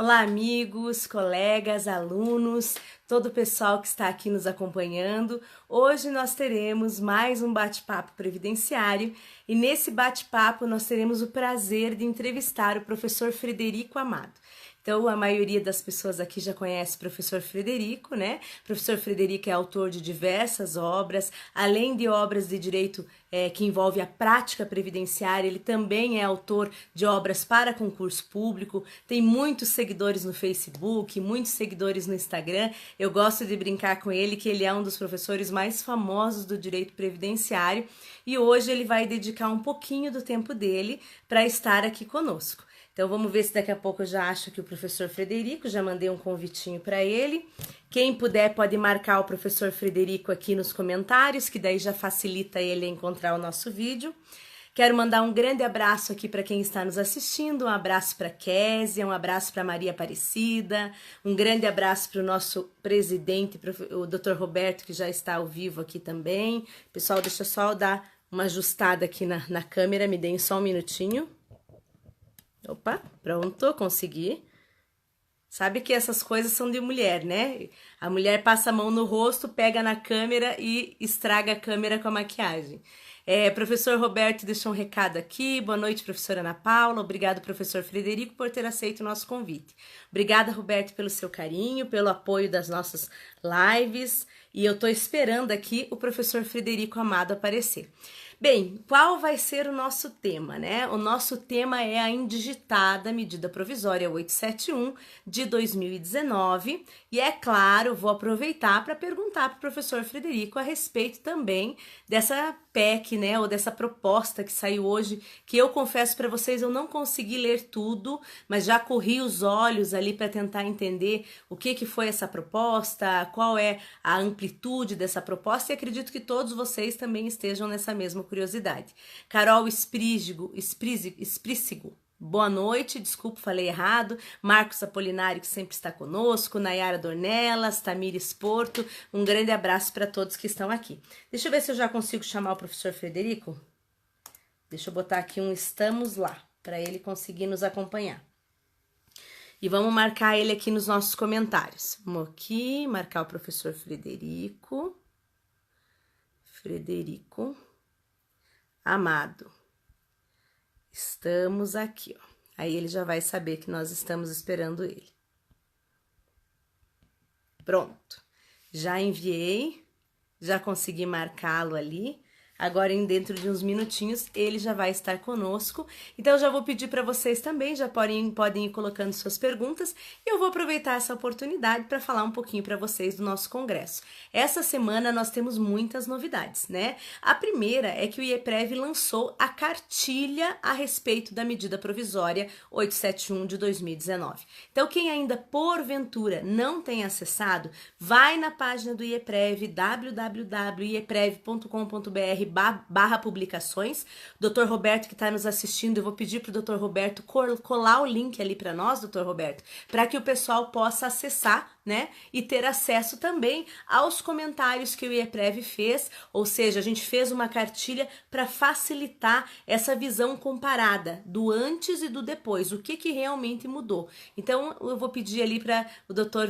Olá, amigos, colegas, alunos, todo o pessoal que está aqui nos acompanhando. Hoje nós teremos mais um bate-papo previdenciário e nesse bate-papo nós teremos o prazer de entrevistar o professor Frederico Amado. Então, a maioria das pessoas aqui já conhece o professor Frederico, né? O professor Frederico é autor de diversas obras, além de obras de direito que envolve a prática previdenciária, ele também é autor de obras para concurso público, tem muitos seguidores no Facebook, muitos seguidores no Instagram. Eu gosto de brincar com ele que ele é um dos professores mais famosos do direito previdenciário e hoje ele vai dedicar um pouquinho do tempo dele para estar aqui conosco. Então vamos ver se daqui a pouco eu já acho que o professor Frederico, já mandei um convitinho para ele. Quem puder pode marcar o professor Frederico aqui nos comentários, que daí já facilita ele a encontrar o nosso vídeo. Quero mandar um grande abraço aqui para quem está nos assistindo, um abraço para Késia, um abraço para Maria Aparecida, um grande abraço para o nosso presidente, o Dr. Roberto, que já está ao vivo aqui também. Pessoal, deixa eu só dar uma ajustada aqui na câmera, me deem só um minutinho. Opa, pronto, consegui. Sabe que essas coisas são de mulher, né? A mulher passa a mão no rosto, pega na câmera e estraga a câmera com a maquiagem. Professor Roberto deixou um recado aqui. Boa noite, professora Ana Paula. Obrigado, professor Frederico, por ter aceito o nosso convite. Obrigada, Roberto, pelo seu carinho, pelo apoio das nossas lives. E eu tô esperando aqui o professor Frederico Amado aparecer. Bem, qual vai ser o nosso tema, né? O nosso tema é a indigitada medida provisória 871 de 2019 e é claro, vou aproveitar para perguntar para o professor Frederico a respeito também dessa PEC, né, ou dessa proposta que saiu hoje, que eu confesso para vocês, eu não consegui ler tudo, mas já corri os olhos ali para tentar entender o que foi essa proposta, qual é a amplitude dessa proposta e acredito que todos vocês também estejam nessa mesma curiosidade. Carol Esprícigo, boa noite, desculpa, falei errado. Marcos Apolinário, que sempre está conosco, Nayara Dornelas, Tamires Porto, um grande abraço para todos que estão aqui. Deixa eu ver se eu já consigo chamar o professor Frederico. Deixa eu botar aqui um estamos lá, para ele conseguir nos acompanhar. E vamos marcar ele aqui nos nossos comentários. Vamos aqui, marcar o professor Frederico. Frederico Amado. Estamos aqui, ó. Aí ele já vai saber que nós estamos esperando ele. Pronto. Já enviei, já consegui marcá-lo ali. Agora, dentro de uns minutinhos, ele já vai estar conosco. Então, eu já vou pedir para vocês também, já podem ir colocando suas perguntas. E eu vou aproveitar essa oportunidade para falar um pouquinho para vocês do nosso congresso. Essa semana, nós temos muitas novidades, né? A primeira é que o IEPREV lançou a cartilha a respeito da medida provisória 871 de 2019. Então, quem ainda, porventura, não tem acessado, vai na página do IEPREV, www.ieprev.com.br/publicações. Dr. Roberto que está nos assistindo, eu vou pedir para o Dr. Roberto colar o link ali para nós, Dr. Roberto, para que o pessoal possa acessar, né, e ter acesso também aos comentários que o IEPREV fez, ou seja, a gente fez uma cartilha para facilitar essa visão comparada do antes e do depois, o que realmente mudou. Então, eu vou pedir ali para o Dr.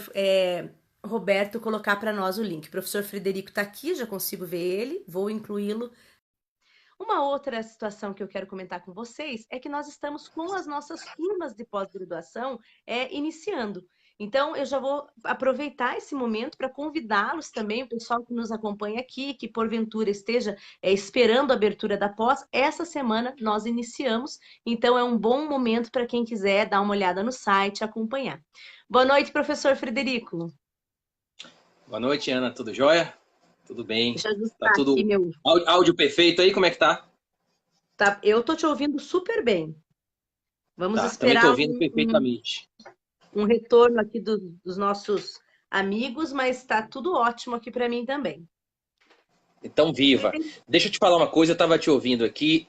Roberto colocar para nós o link. O professor Frederico está aqui, já consigo ver ele, vou incluí-lo. Uma outra situação que eu quero comentar com vocês é que nós estamos com as nossas turmas de pós-graduação iniciando. Então, eu já vou aproveitar esse momento para convidá-los também, o pessoal que nos acompanha aqui, que porventura esteja esperando a abertura da pós. Essa semana nós iniciamos, então é um bom momento para quem quiser dar uma olhada no site, acompanhar. Boa noite, professor Frederico. Boa noite, Ana. Tudo jóia? Tudo bem. Deixa eu Tá ajustar tudo aqui meu... áudio perfeito aí? Como é que tá? Tá, eu tô te ouvindo super bem. Vamos Tá, também tô esperar ouvindo perfeitamente. um retorno aqui dos nossos amigos, mas tá tudo ótimo aqui para mim também. Então, viva. Deixa eu te falar uma coisa, eu estava te ouvindo aqui.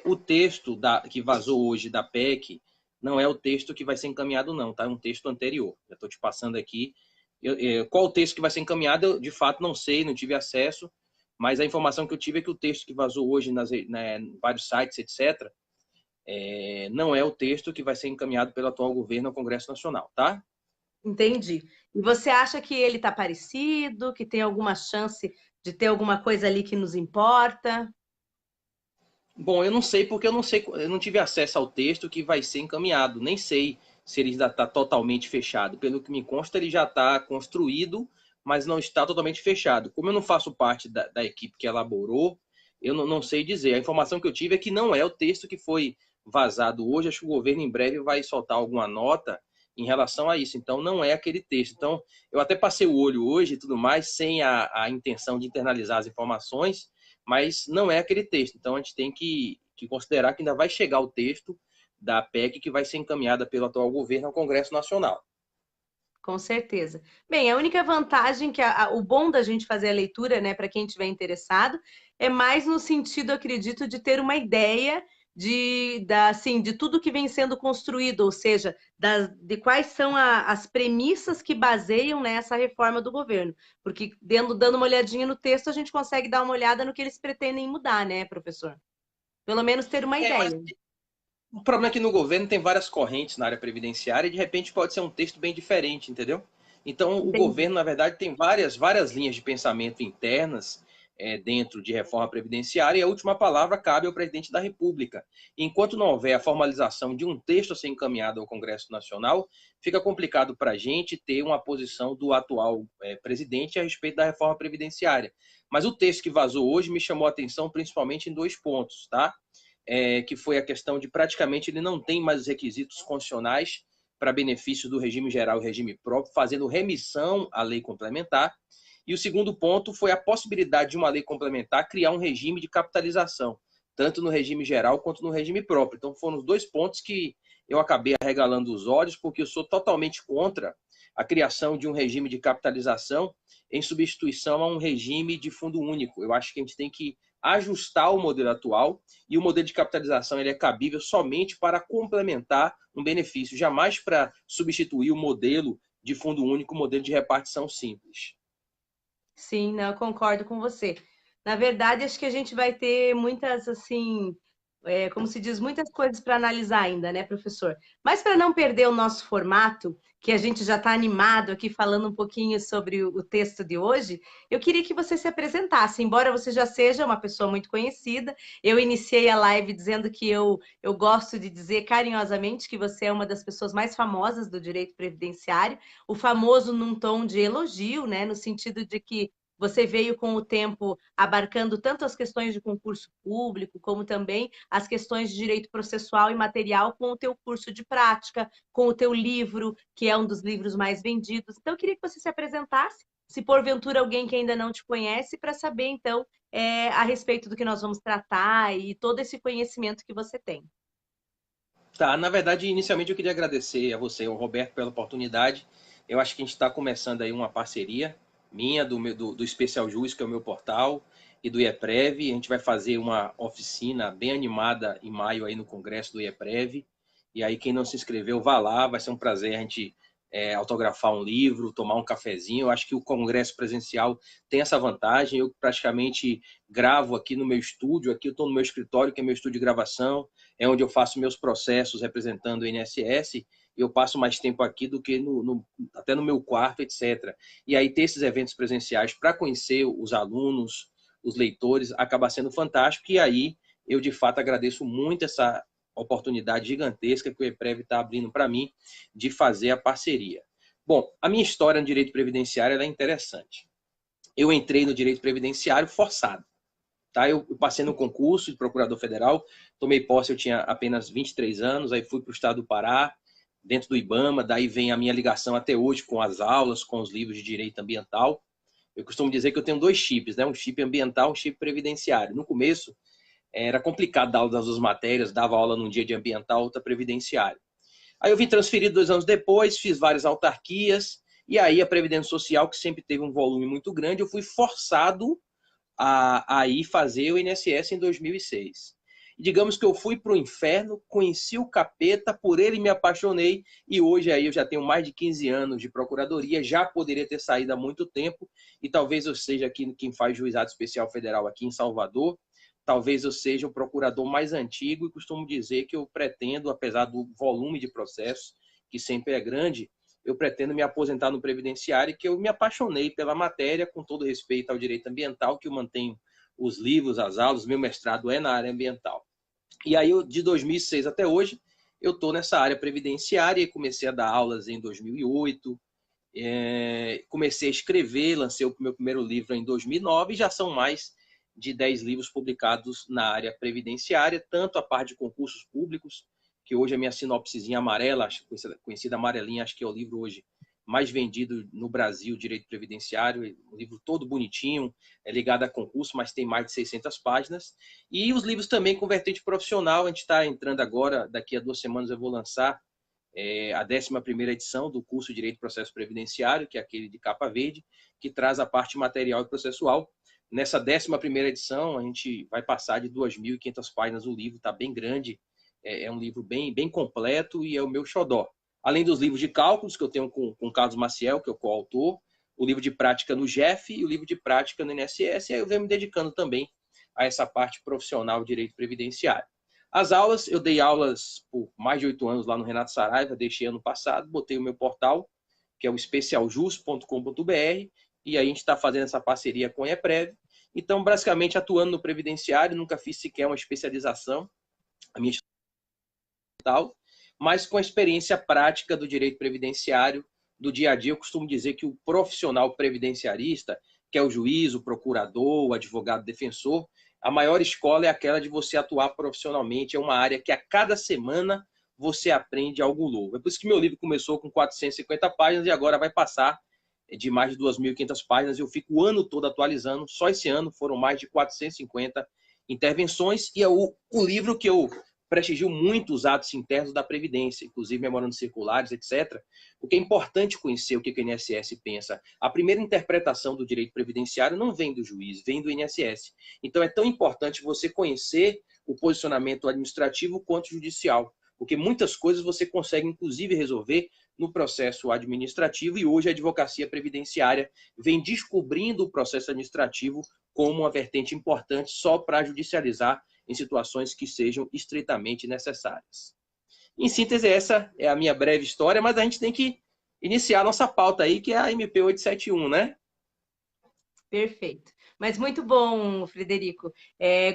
O texto que vazou hoje da PEC não é o texto que vai ser encaminhado, não, tá? É um texto anterior. Já estou te passando aqui. Qual o texto que vai ser encaminhado, eu de fato não sei, não tive acesso, mas a informação que eu tive é que o texto que vazou hoje em vários sites, etc., Não é o texto que vai ser encaminhado pelo atual governo ao Congresso Nacional, tá? Entendi. E você acha que ele está parecido, que tem alguma chance de ter alguma coisa ali que nos importa? Bom, eu não sei porque eu não tive acesso ao texto que vai ser encaminhado, nem sei se ele já está totalmente fechado. Pelo que me consta, ele já está construído, mas não está totalmente fechado. Como eu não faço parte da equipe que elaborou, eu não sei dizer. A informação que eu tive é que não é o texto que foi vazado hoje. Acho que o governo em breve vai soltar alguma nota em relação a isso. Então, não é aquele texto. Então, eu até passei o olho hoje e tudo mais, sem a intenção de internalizar as informações, mas não é aquele texto. Então, a gente tem que considerar que ainda vai chegar o texto da PEC que vai ser encaminhada pelo atual governo ao Congresso Nacional. Com certeza. Bem, a única vantagem o bom da gente fazer a leitura, né, para quem estiver interessado, é mais no sentido, acredito, de ter uma ideia assim, de tudo que vem sendo construído, ou seja, de quais são as premissas que baseiam nessa reforma do governo. Porque dando uma olhadinha no texto, a gente consegue dar uma olhada no que eles pretendem mudar, né, professor? Pelo menos ter uma Mas ideia. o problema é que no governo tem várias correntes na área previdenciária e de repente pode ser um texto bem diferente, entendeu? Então o Entendi. governo, na verdade, tem várias linhas de pensamento internas dentro de reforma previdenciária e a última palavra cabe ao presidente da República. Enquanto não houver a formalização de um texto a ser encaminhado ao Congresso Nacional, fica complicado para a gente ter uma posição do atual presidente a respeito da reforma previdenciária. Mas o texto que vazou hoje me chamou a atenção principalmente em 2 pontos, tá? Que foi a questão de praticamente ele não tem mais os requisitos constitucionais para benefício do regime geral e regime próprio, fazendo remissão à lei complementar. E o segundo ponto foi a possibilidade de uma lei complementar criar um regime de capitalização, tanto no regime geral quanto no regime próprio. Então foram os 2 pontos que eu acabei arregalando os olhos, porque eu sou totalmente contra a criação de um regime de capitalização em substituição a um regime de fundo único. Eu acho que a gente tem que ajustar o modelo atual e o modelo de capitalização ele é cabível somente para complementar um benefício, jamais para substituir o modelo de fundo único, o modelo de repartição simples. Sim, não, eu concordo com você. Na verdade, acho que a gente vai ter muitas, assim, como se diz, muitas coisas para analisar ainda, né, professor? Mas para não perder o nosso formato, que a gente já está animado aqui falando um pouquinho sobre o texto de hoje, eu queria que você se apresentasse. Embora você já seja uma pessoa muito conhecida, eu iniciei a live dizendo que eu gosto de dizer carinhosamente que você é uma das pessoas mais famosas do direito previdenciário, o famoso num tom de elogio, né, no sentido de que você veio com o tempo abarcando tanto as questões de concurso público, como também as questões de direito processual e material com o teu curso de prática, com o teu livro, que é um dos livros mais vendidos. Então, eu queria que você se apresentasse, se porventura alguém que ainda não te conhece, para saber, então, a respeito do que nós vamos tratar e todo esse conhecimento que você tem. Tá, na verdade, inicialmente eu queria agradecer a você, ao Roberto, pela oportunidade. Eu acho que a gente está começando aí uma parceria minha, do Especial Juiz, que é o meu portal, e do IEPREV. A gente vai fazer uma oficina bem animada em maio aí no Congresso do IEPREV. E aí, quem não se inscreveu, vá lá, vai ser um prazer a gente autografar um livro, tomar um cafezinho. Eu acho que o Congresso presencial tem essa vantagem. Eu praticamente gravo aqui no meu estúdio, aqui eu estou no meu escritório, que é meu estúdio de gravação, é onde eu faço meus processos representando o INSS, e eu passo mais tempo aqui do que até no meu quarto, etc. E aí ter esses eventos presenciais para conhecer os alunos, os leitores, acaba sendo fantástico, e aí eu de fato agradeço muito essa oportunidade gigantesca que o EPREV está abrindo para mim de fazer a parceria. Bom, a minha história no direito previdenciário é interessante. Eu entrei no direito previdenciário forçado. Tá? Eu passei no concurso de procurador federal, tomei posse, eu tinha apenas 23 anos, aí fui para o estado do Pará, dentro do IBAMA, daí vem a minha ligação até hoje com as aulas, com os livros de direito ambiental. Eu costumo dizer que eu tenho 2 chips, né? Um chip ambiental, um chip previdenciário. No começo, era complicado dar aula das 2 matérias, dava aula num dia de ambiental, outra previdenciário. Aí eu vim transferido 2 anos depois, fiz várias autarquias, e aí a Previdência Social, que sempre teve um volume muito grande, eu fui forçado a ir fazer o INSS em 2006. Digamos que eu fui para o inferno, conheci o capeta, por ele me apaixonei, e hoje aí eu já tenho mais de 15 anos de procuradoria, já poderia ter saído há muito tempo, e talvez eu seja aqui quem faz juizado especial federal aqui em Salvador, talvez eu seja o procurador mais antigo e costumo dizer que eu pretendo, apesar do volume de processos, que sempre é grande, eu pretendo me aposentar no previdenciário, que eu me apaixonei pela matéria, com todo respeito ao direito ambiental, que eu mantenho os livros, as aulas, meu mestrado é na área ambiental. E aí, de 2006 até hoje, eu estou nessa área previdenciária e comecei a dar aulas em 2008, comecei a escrever, lancei o meu primeiro livro em 2009 e já são mais de 10 livros publicados na área previdenciária, tanto a parte de concursos públicos, que hoje é a minha sinopsezinha amarela, conhecida amarelinha, acho que é o livro hoje mais vendido no Brasil, Direito Previdenciário, um livro todo bonitinho, é ligado a concurso, mas tem mais de 600 páginas. E os livros também com vertente profissional, a gente está entrando agora, daqui a 2 semanas eu vou lançar a 11ª edição do curso de Direito e Processo Previdenciário, que é aquele de capa verde, que traz a parte material e processual. Nessa 11ª edição, a gente vai passar de 2.500 páginas o livro, está bem grande, é um livro bem completo e é o meu xodó. Além dos livros de cálculos que eu tenho com Carlos Maciel, que é o coautor, o livro de prática no GEF e o livro de prática no INSS, e aí eu venho me dedicando também a essa parte profissional de direito previdenciário. As aulas, eu dei aulas por mais de 8 anos lá no Renato Saraiva, deixei ano passado, botei o meu portal, que é o especialjus.com.br, e aí a gente está fazendo essa parceria com a EPREV. Então, basicamente, atuando no previdenciário, nunca fiz sequer uma especialização, a minha tal, mas com a experiência prática do direito previdenciário, do dia a dia, eu costumo dizer que o profissional previdenciarista, que é o juiz, o procurador, o advogado defensor, a maior escola é aquela de você atuar profissionalmente, é uma área que a cada semana você aprende algo novo. É por isso que meu livro começou com 450 páginas e agora vai passar de mais de 2.500 páginas. Eu fico o ano todo atualizando. Só esse ano foram mais de 450 intervenções e é o livro que eu prestigio muito os atos internos da Previdência, inclusive memorandos circulares, etc. Porque é importante conhecer o que o INSS pensa. A primeira interpretação do direito previdenciário não vem do juiz, vem do INSS. Então é tão importante você conhecer o posicionamento administrativo quanto judicial, porque muitas coisas você consegue, inclusive, resolver no processo administrativo, e hoje a advocacia previdenciária vem descobrindo o processo administrativo como uma vertente importante só para judicializar em situações que sejam estritamente necessárias. Em síntese, essa é a minha breve história, mas a gente tem que iniciar a nossa pauta aí, que é a MP 871, né? Perfeito. Mas muito bom, Frederico.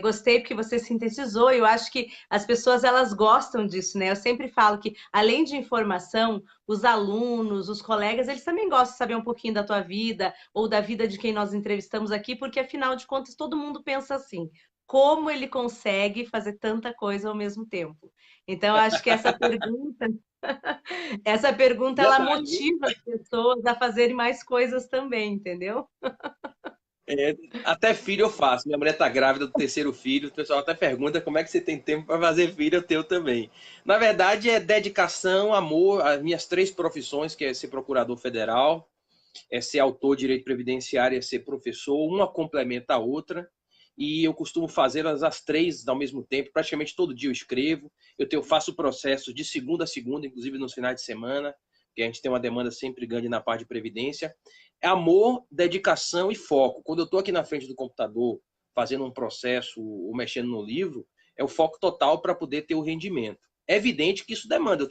Gostei porque você sintetizou. Eu acho que as pessoas elas gostam disso, né? Eu sempre falo que, além de informação, os alunos, os colegas, eles também gostam de saber um pouquinho da tua vida ou da vida de quem nós entrevistamos aqui, porque, afinal de contas, todo mundo pensa assim. Como ele consegue fazer tanta coisa ao mesmo tempo? Então, eu acho que essa pergunta, ela motiva as pessoas a fazerem mais coisas também, entendeu? Até filho eu faço. Minha mulher está grávida do 3º filho. O pessoal até pergunta como é que você tem tempo para fazer filho, eu tenho também. Na verdade, é dedicação, amor, as minhas 3 profissões, que é ser procurador federal, é ser autor de direito previdenciário, é ser professor. Uma complementa a outra. E eu costumo fazê-las as 3 ao mesmo tempo. Praticamente todo dia eu escrevo. Faço processos de segunda a segunda, inclusive nos finais de semana, que a gente tem uma demanda sempre grande na parte de previdência. É amor, dedicação e foco. Quando eu estou aqui na frente do computador fazendo um processo ou mexendo no livro, é o foco total para poder ter o rendimento. É evidente que isso demanda.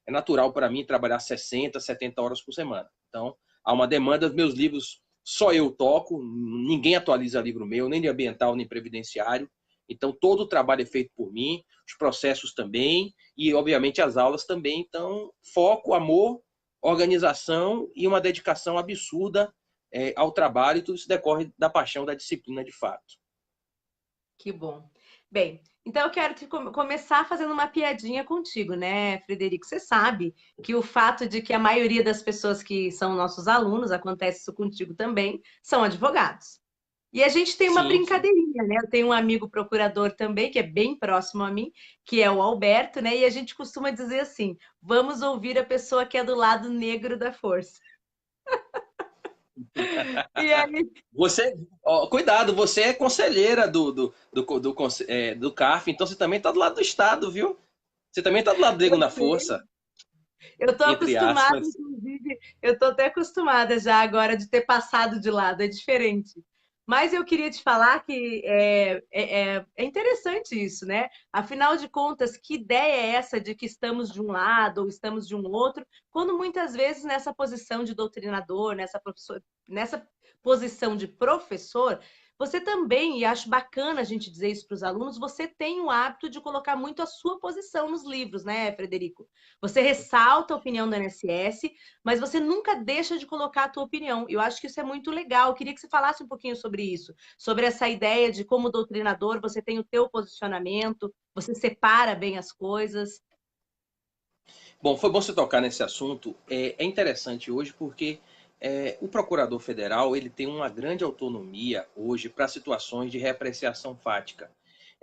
É natural para mim trabalhar 60, 70 horas por semana. Então, há uma demanda. Os meus livros só eu toco, ninguém atualiza livro meu, nem de ambiental, nem previdenciário. Então, todo o trabalho é feito por mim, os processos também, e, obviamente, as aulas também. Então, foco, amor, organização e uma dedicação absurda ao trabalho, e tudo isso decorre da paixão, da disciplina de fato. Que bom. Bem, então eu quero começar fazendo uma piadinha contigo, né, Frederico? Você sabe que o fato de que a maioria das pessoas que são nossos alunos, acontece isso contigo também, são advogados. E a gente tem uma Sim, sim. brincadeirinha, né? Eu tenho um amigo procurador também, que é bem próximo a mim, que é o Alberto, né? E a gente costuma dizer assim: vamos ouvir a pessoa que é do lado negro da força. E aí, Cuidado, você é conselheira do CARF, então você também está do lado do Estado, viu? Você também está do lado do eu negro na sei, força, eu tô entre acostumada, aspas. inclusive, eu tô até acostumada já agora de ter passado de lado, é diferente. Mas eu queria te falar que é interessante isso, né? Afinal de contas, que ideia é essa de que estamos de um lado ou estamos de um outro, quando muitas vezes nessa posição de doutrinador, nessa posição de professor, você também, e acho bacana a gente dizer isso para os alunos, você tem o hábito de colocar muito a sua posição nos livros, né, Frederico? Você ressalta a opinião do INSS, mas você nunca deixa de colocar a tua opinião. Eu acho que isso é muito legal. Eu queria que você falasse um pouquinho sobre isso, sobre essa ideia de como doutrinador você tem o teu posicionamento, você separa bem as coisas. Bom, foi bom você tocar nesse assunto. É interessante hoje porque o procurador federal ele tem uma grande autonomia hoje para situações de reapreciação fática.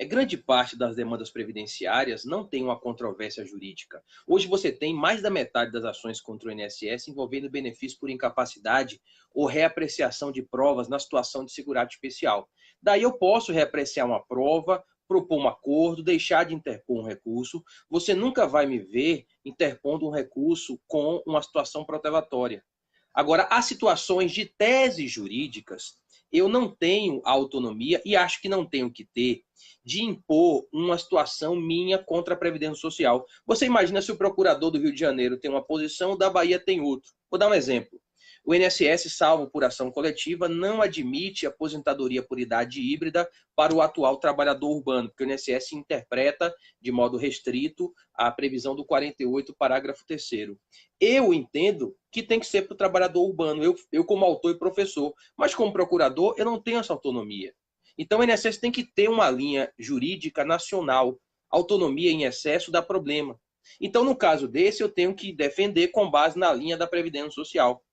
Grande parte das demandas previdenciárias não tem uma controvérsia jurídica. Hoje você tem mais da metade das ações contra o INSS envolvendo benefício por incapacidade ou reapreciação de provas na situação de segurado especial. Daí eu posso reapreciar uma prova, propor um acordo, deixar de interpor um recurso. Você nunca vai me ver interpondo um recurso com uma situação protelatória. Agora, há situações de teses jurídicas, eu não tenho a autonomia, e acho que não tenho que ter, de impor uma situação minha contra a Previdência Social. Você imagina se o procurador do Rio de Janeiro tem uma posição, o da Bahia tem outro. Vou dar um exemplo. O INSS, salvo por ação coletiva, não admite aposentadoria por idade híbrida para o atual trabalhador urbano, porque o INSS interpreta de modo restrito a previsão do 48, parágrafo 3º. Eu entendo que tem que ser para o trabalhador urbano, eu como autor e professor, mas como procurador eu não tenho essa autonomia. Então o INSS tem que ter uma linha jurídica nacional. Autonomia em excesso dá problema. Então, no caso desse, eu tenho que defender com base na linha da Previdência Social.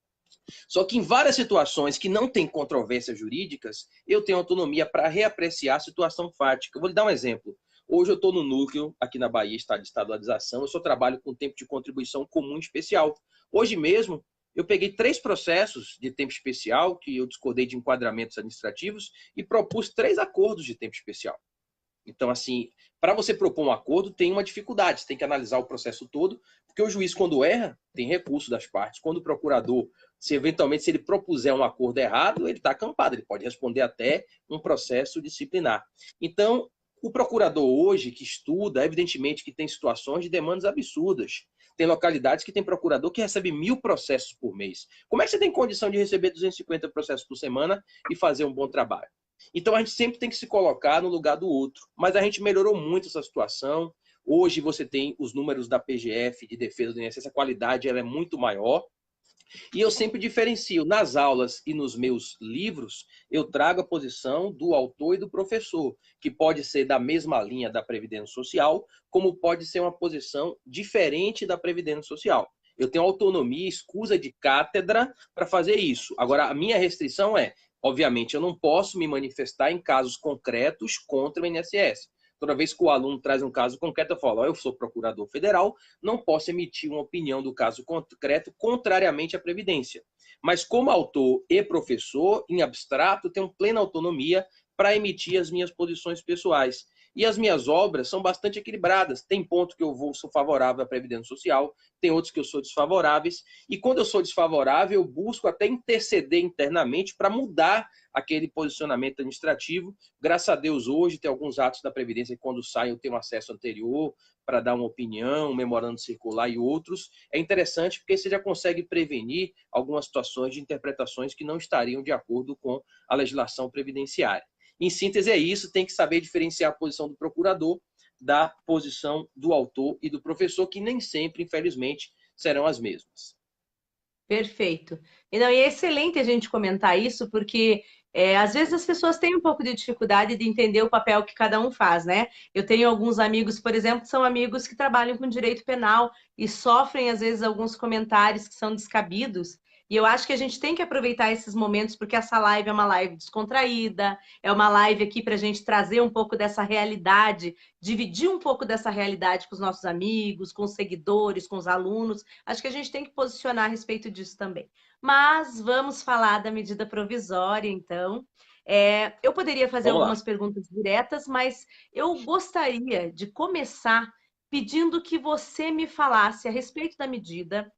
Só que em várias situações que não tem controvérsias jurídicas, eu tenho autonomia para reapreciar a situação fática. Eu vou lhe dar um exemplo. Hoje eu estou no núcleo, aqui na Bahia, está de estadualização, eu só trabalho com tempo de contribuição comum especial. Hoje mesmo, eu peguei 3 processos de tempo especial, que eu discordei de enquadramentos administrativos, e propus 3 acordos de tempo especial. Então, assim, para você propor um acordo, tem uma dificuldade. Você tem que analisar o processo todo, porque o juiz, quando erra, tem recurso das partes. Quando o procurador, se eventualmente, se ele propuser um acordo errado, ele está acampado, ele pode responder até um processo disciplinar. Então, o procurador hoje, que estuda, evidentemente que tem situações de demandas absurdas. Tem localidades que tem procurador que recebe 1.000 processos por mês. Como é que você tem condição de receber 250 processos por semana e fazer um bom trabalho? Então a gente sempre tem que se colocar no lugar do outro. Mas a gente melhorou muito essa situação. Hoje você tem os números da PGF de defesa do INSS, a qualidade ela é muito maior. E eu sempre diferencio nas aulas e nos meus livros, eu trago a posição do autor e do professor, que pode ser da mesma linha da Previdência Social, como pode ser uma posição diferente da Previdência Social. Eu tenho autonomia, escusa de cátedra para fazer isso. Agora, a minha restrição é, obviamente, eu não posso me manifestar em casos concretos contra o INSS. Toda vez que o aluno traz um caso concreto, eu falo, eu sou procurador federal, não posso emitir uma opinião do caso concreto contrariamente à Previdência. Mas como autor e professor, em abstrato, tenho plena autonomia para emitir as minhas posições pessoais. E as minhas obras são bastante equilibradas. Tem ponto que sou favorável à Previdência Social, tem outros que eu sou desfavoráveis. E quando eu sou desfavorável, eu busco até interceder internamente para mudar aquele posicionamento administrativo. Graças a Deus, hoje tem alguns atos da Previdência que quando saem eu tenho acesso anterior para dar uma opinião, um memorando circular e outros. É interessante porque você já consegue prevenir algumas situações de interpretações que não estariam de acordo com a legislação previdenciária. Em síntese é isso, tem que saber diferenciar a posição do procurador da posição do autor e do professor, que nem sempre, infelizmente, serão as mesmas. Perfeito. E, não, e é excelente a gente comentar isso, porque às vezes as pessoas têm um pouco de dificuldade de entender o papel que cada um faz, né? Eu tenho alguns amigos, por exemplo, que são amigos que trabalham com direito penal e sofrem, às vezes, alguns comentários que são descabidos. E eu acho que a gente tem que aproveitar esses momentos, porque essa live é uma live descontraída, é uma live aqui para a gente trazer um pouco dessa realidade, dividir um pouco dessa realidade com os nossos amigos, com os seguidores, com os alunos. Acho que a gente tem que posicionar a respeito disso também. Mas vamos falar da medida provisória, então. Eu poderia fazer Vamos lá. algumas perguntas diretas, mas eu gostaria de começar pedindo que você me falasse a respeito da medida.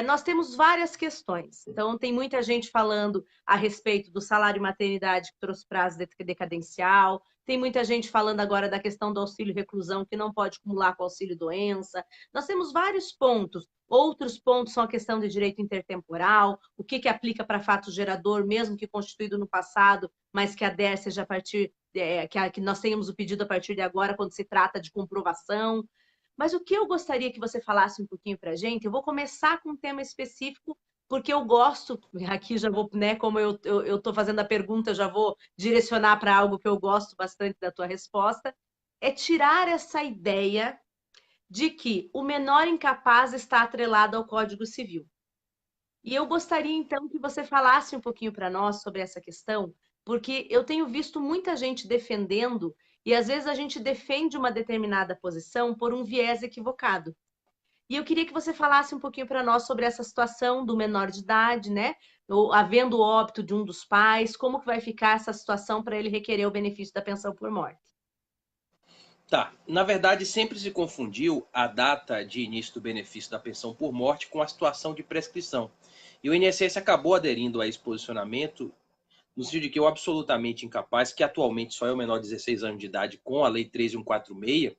Nós temos várias questões. Então, tem muita gente falando a respeito do salário maternidade que trouxe prazo decadencial, tem muita gente falando agora da questão do auxílio reclusão, que não pode acumular com auxílio doença. Nós temos vários pontos. Outros pontos são a questão de direito intertemporal, o que aplica para fato gerador, mesmo que constituído no passado, mas que a DER seja a partir, que nós tenhamos o pedido a partir de agora, quando se trata de comprovação. Mas o que eu gostaria que você falasse um pouquinho para a gente, eu vou começar com um tema específico, porque eu gosto, aqui já vou, né, como eu estou fazendo a pergunta, eu já vou direcionar para algo que eu gosto bastante da tua resposta, é tirar essa ideia de que o menor incapaz está atrelado ao Código Civil. E eu gostaria, então, que você falasse um pouquinho para nós sobre essa questão, porque eu tenho visto muita gente defendendo, e às vezes a gente defende uma determinada posição por um viés equivocado. E eu queria que você falasse um pouquinho para nós sobre essa situação do menor de idade, né? Ou, havendo o óbito de um dos pais, como que vai ficar essa situação para ele requerer o benefício da pensão por morte? Tá. Na verdade, sempre se confundiu a data de início do benefício da pensão por morte com a situação de prescrição. E o INSS acabou aderindo a esse posicionamento no sentido de que o absolutamente incapaz, que atualmente só é o menor de 16 anos de idade com a Lei 13146,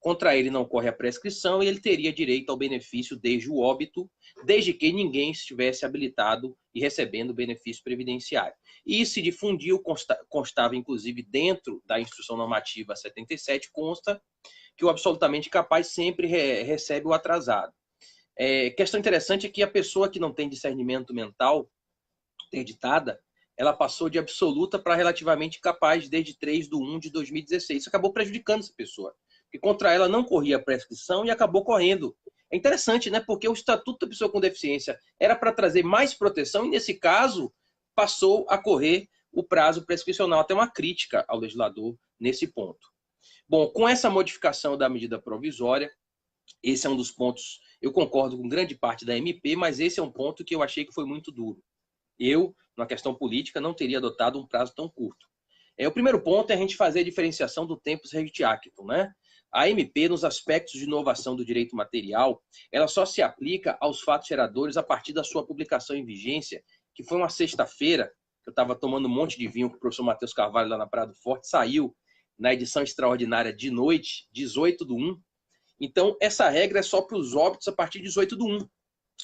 contra ele não corre a prescrição e ele teria direito ao benefício desde o óbito, desde que ninguém estivesse habilitado e recebendo o benefício previdenciário. E isso se difundiu, constava inclusive dentro da Instrução Normativa 77, consta que o absolutamente capaz sempre recebe o atrasado. Questão interessante é que a pessoa que não tem discernimento mental interditada, ela passou de absoluta para relativamente capaz desde 3/1/2016. Isso acabou prejudicando essa pessoa. Porque contra ela não corria prescrição e acabou correndo. É interessante, né? Porque o Estatuto da Pessoa com Deficiência era para trazer mais proteção e, nesse caso, passou a correr o prazo prescricional. Até uma crítica ao legislador nesse ponto. Bom, com essa modificação da medida provisória, esse é um dos pontos, eu concordo com grande parte da MP, mas esse é um ponto que eu achei que foi muito duro. Eu, na questão política, não teria adotado um prazo tão curto. O primeiro ponto é a gente fazer a diferenciação do tempus regit actum, né? A MP, nos aspectos de inovação do direito material, ela só se aplica aos fatos geradores a partir da sua publicação em vigência, que foi uma sexta-feira, que eu estava tomando um monte de vinho com o professor Matheus Carvalho lá na Praia do Forte, saiu na edição extraordinária de noite, 18/1. Então, essa regra é só para os óbitos a partir de 18/1.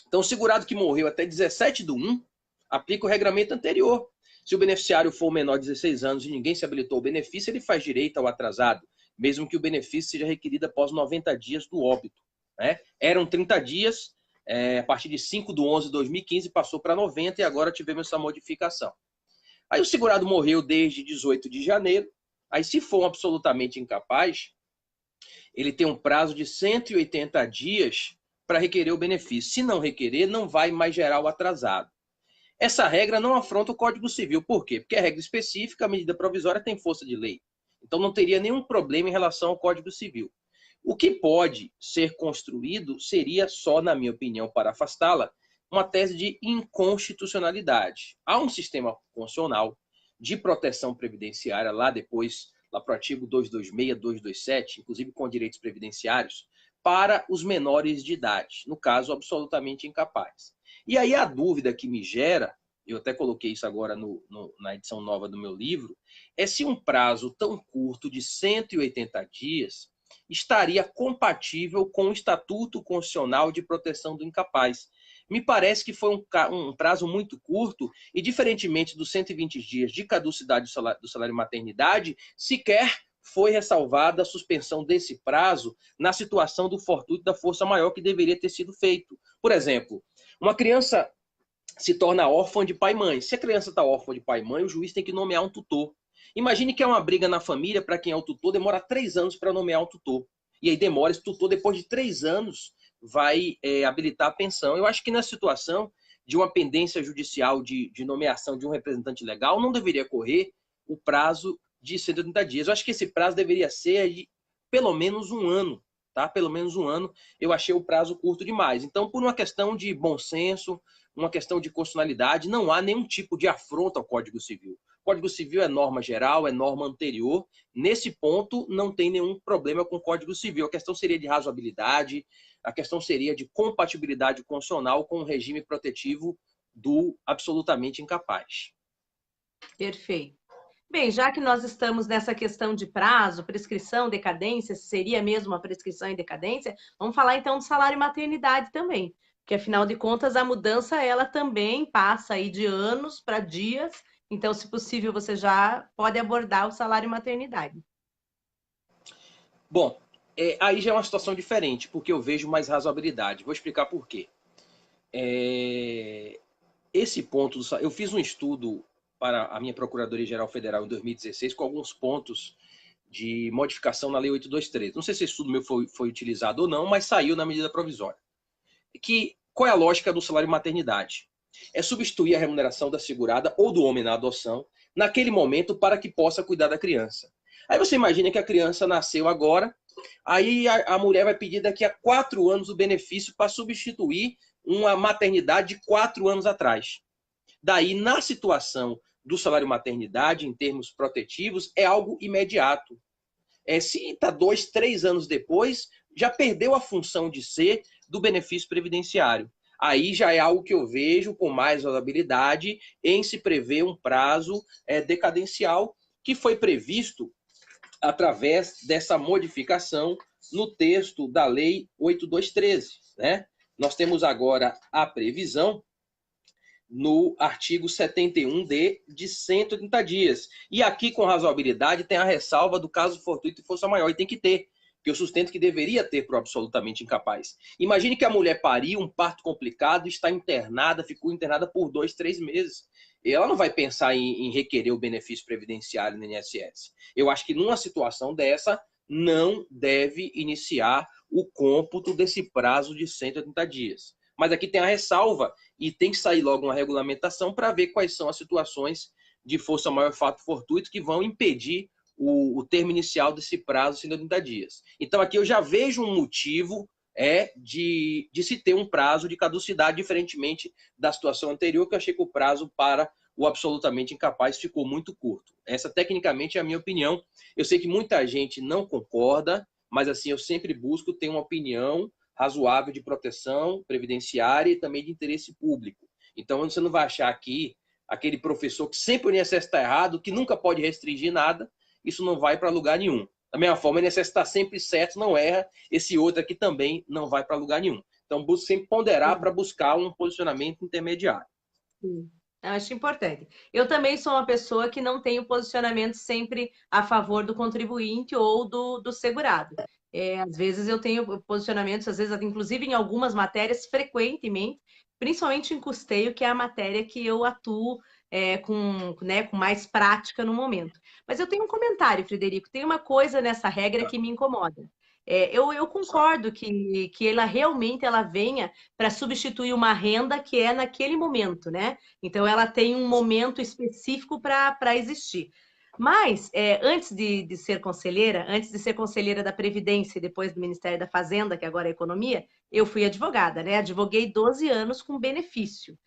Então, o segurado que morreu até 17/1, aplica o regramento anterior. Se o beneficiário for menor de 16 anos e ninguém se habilitou ao benefício, ele faz direito ao atrasado, mesmo que o benefício seja requerido após 90 dias do óbito. Né? Eram 30 dias, a partir de 5/11/2015 passou para 90 e agora tivemos essa modificação. Aí o segurado morreu desde 18 de janeiro, aí se for um absolutamente incapaz, ele tem um prazo de 180 dias para requerer o benefício. Se não requerer, não vai mais gerar o atrasado. Essa regra não afronta o Código Civil. Por quê? Porque é regra específica, a medida provisória tem força de lei. Então não teria nenhum problema em relação ao Código Civil. O que pode ser construído seria só, na minha opinião, para afastá-la, uma tese de inconstitucionalidade. Há um sistema constitucional de proteção previdenciária lá depois, lá para o artigo 226, 227, inclusive com direitos previdenciários, para os menores de idade, no caso absolutamente incapaz. E aí a dúvida que me gera, eu até coloquei isso agora na edição nova do meu livro, é se um prazo tão curto de 180 dias estaria compatível com o Estatuto Constitucional de Proteção do Incapaz. Me parece que foi um prazo muito curto e, diferentemente dos 120 dias de caducidade do salário maternidade, sequer foi ressalvada a suspensão desse prazo na situação do fortuito da força maior que deveria ter sido feito. Por exemplo, uma criança se torna órfã de pai e mãe. Se a criança está órfã de pai e mãe, o juiz tem que nomear um tutor. Imagine que é uma briga na família para quem é o tutor, demora 3 anos para nomear um tutor. E aí demora, esse tutor, depois de 3 anos, vai habilitar a pensão. Eu acho que na situação de uma pendência judicial de nomeação de um representante legal, não deveria correr o prazo de 180 dias. Eu acho que esse prazo deveria ser de pelo menos 1 ano. Tá? Pelo menos 1 ano, eu achei o prazo curto demais. Então, por uma questão de bom senso, uma questão de constitucionalidade, não há nenhum tipo de afronta ao Código Civil. Código Civil é norma geral, é norma anterior. Nesse ponto, não tem nenhum problema com o Código Civil. A questão seria de razoabilidade, a questão seria de compatibilidade constitucional com o regime protetivo do absolutamente incapaz. Perfeito. Bem, já que nós estamos nessa questão de prazo, prescrição, decadência, se seria mesmo uma prescrição e decadência, vamos falar então do salário e maternidade também, porque afinal de contas a mudança ela também passa aí de anos para dias, então se possível você já pode abordar o salário e maternidade. Bom, aí já é uma situação diferente, porque eu vejo mais razoabilidade. Vou explicar por quê. Esse ponto, eu fiz um estudo para a minha Procuradoria-Geral Federal em 2016 com alguns pontos de modificação na Lei 823. Não sei se esse estudo meu foi utilizado ou não, mas saiu na medida provisória. Qual é a lógica do salário maternidade? É substituir a remuneração da segurada ou do homem na adoção naquele momento para que possa cuidar da criança. Aí você imagina que a criança nasceu agora, aí a mulher vai pedir daqui a 4 anos o benefício para substituir uma maternidade de 4 anos atrás. Daí, na situação do salário maternidade, em termos protetivos, é algo imediato. Se está 2, 3 anos depois, já perdeu a função de ser do benefício previdenciário. Aí já é algo que eu vejo com mais razoabilidade em se prever um prazo decadencial que foi previsto através dessa modificação no texto da Lei 8213. Né? Nós temos agora a previsão no artigo 71D de 180 dias. E aqui, com razoabilidade, tem a ressalva do caso fortuito e força maior. E tem que ter, que eu sustento que deveria ter para o absolutamente incapaz. Imagine que a mulher pariu um parto complicado, está internada, ficou internada por 2, 3 meses. E ela não vai pensar em requerer o benefício previdenciário no INSS. Eu acho que numa situação dessa, não deve iniciar o cômputo desse prazo de 180 dias. Mas aqui tem a ressalva e tem que sair logo uma regulamentação para ver quais são as situações de força maior fato fortuito que vão impedir o termo inicial desse prazo de 180 dias. Então aqui eu já vejo um motivo de se ter um prazo de caducidade, diferentemente da situação anterior, que eu achei que o prazo para o absolutamente incapaz ficou muito curto. Essa, tecnicamente, é a minha opinião. Eu sei que muita gente não concorda, mas assim, eu sempre busco ter uma opinião razoável de proteção previdenciária e também de interesse público. Então, você não vai achar aqui aquele professor que sempre o INSS está errado, que nunca pode restringir nada, isso não vai para lugar nenhum. Da mesma forma, o INSS está sempre certo, não erra, esse outro aqui também não vai para lugar nenhum. Então, busco sempre ponderar para buscar um posicionamento intermediário. Sim. Eu acho importante. Eu também sou uma pessoa que não tem o posicionamento sempre a favor do contribuinte ou do segurado. Às vezes eu tenho posicionamentos, às vezes, inclusive em algumas matérias, frequentemente, principalmente em custeio, que é a matéria que eu atuo com mais prática no momento. Mas eu tenho um comentário, Frederico. Tem uma coisa nessa regra que me incomoda. Eu concordo que ela realmente ela venha para substituir uma renda que é naquele momento, né? Então ela tem um momento específico para existir. Mas antes de ser conselheira da Previdência e depois do Ministério da Fazenda, que agora é Economia, eu fui advogada, né? Advoguei 12 anos com benefício.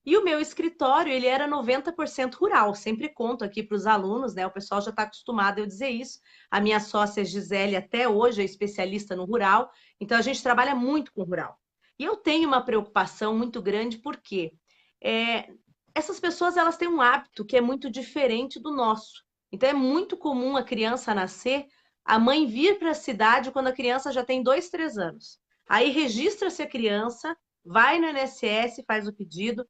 E o meu escritório, ele era 90% rural. Sempre conto aqui para os alunos, né? O pessoal já está acostumado a eu dizer isso. A minha sócia Gisele, até hoje, é especialista no rural. Então, a gente trabalha muito com rural. E eu tenho uma preocupação muito grande, porque essas pessoas, elas têm um hábito que é muito diferente do nosso. Então, é muito comum a criança nascer, a mãe vir para a cidade quando a criança já tem 2, 3 anos. Aí, registra-se a criança, vai no INSS, faz o pedido.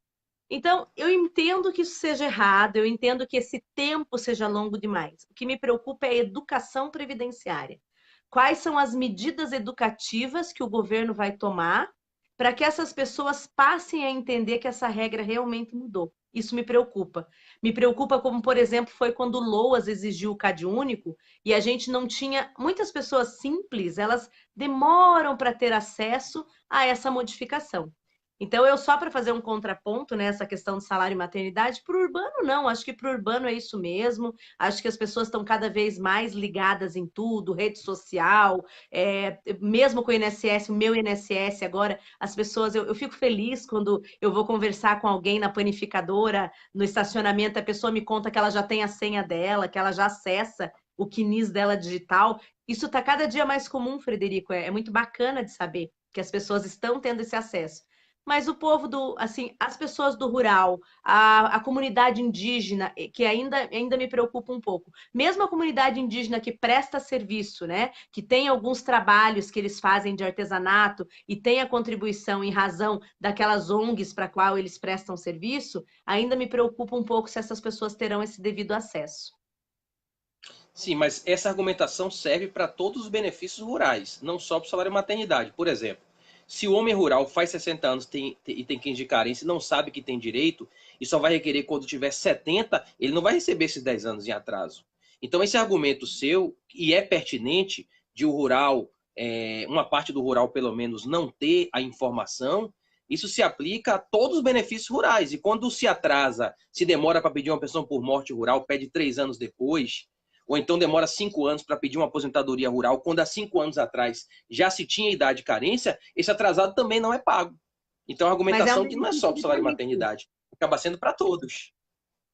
Então, eu entendo que isso seja errado, eu entendo que esse tempo seja longo demais. O que me preocupa é a educação previdenciária. Quais são as medidas educativas que o governo vai tomar para que essas pessoas passem a entender que essa regra realmente mudou? Isso me preocupa. Me preocupa como, por exemplo, foi quando o LOAS exigiu o CadÚnico e a gente não tinha... Muitas pessoas simples, elas demoram para ter acesso a essa modificação. Então, eu só para fazer um contraponto nessa questão do salário e maternidade, para o urbano não, acho que para o urbano é isso mesmo, acho que as pessoas estão cada vez mais ligadas em tudo, rede social, mesmo com o INSS, o meu INSS agora, as pessoas, eu fico feliz quando eu vou conversar com alguém na panificadora, no estacionamento, a pessoa me conta que ela já tem a senha dela, que ela já acessa o CNIS dela digital. Isso está cada dia mais comum, Frederico, é muito bacana de saber que as pessoas estão tendo esse acesso. Mas o povo assim, as pessoas do rural, a comunidade indígena, que ainda me preocupa um pouco. Mesmo a comunidade indígena que presta serviço, né? Que tem alguns trabalhos que eles fazem de artesanato e tem a contribuição em razão daquelas ONGs para qual eles prestam serviço, ainda me preocupa um pouco se essas pessoas terão esse devido acesso. Sim, mas essa argumentação serve para todos os benefícios rurais, não só para o salário maternidade. Por exemplo, se o homem rural faz 60 anos e tem quem de carência e não sabe que tem direito, e só vai requerer quando tiver 70, ele não vai receber esses 10 anos em atraso. Então, esse argumento seu, e é pertinente, de o rural, uma parte do rural pelo menos, não ter a informação, isso se aplica a todos os benefícios rurais. E quando se atrasa, se demora para pedir uma pensão por morte rural, pede 3 anos depois, ou então demora 5 anos para pedir uma aposentadoria rural, quando há 5 anos atrás já se tinha idade de carência, esse atrasado também não é pago. Então, a Mas é um argumentação que não é só benefício para o salário vitalício. maternidade, acaba sendo para todos.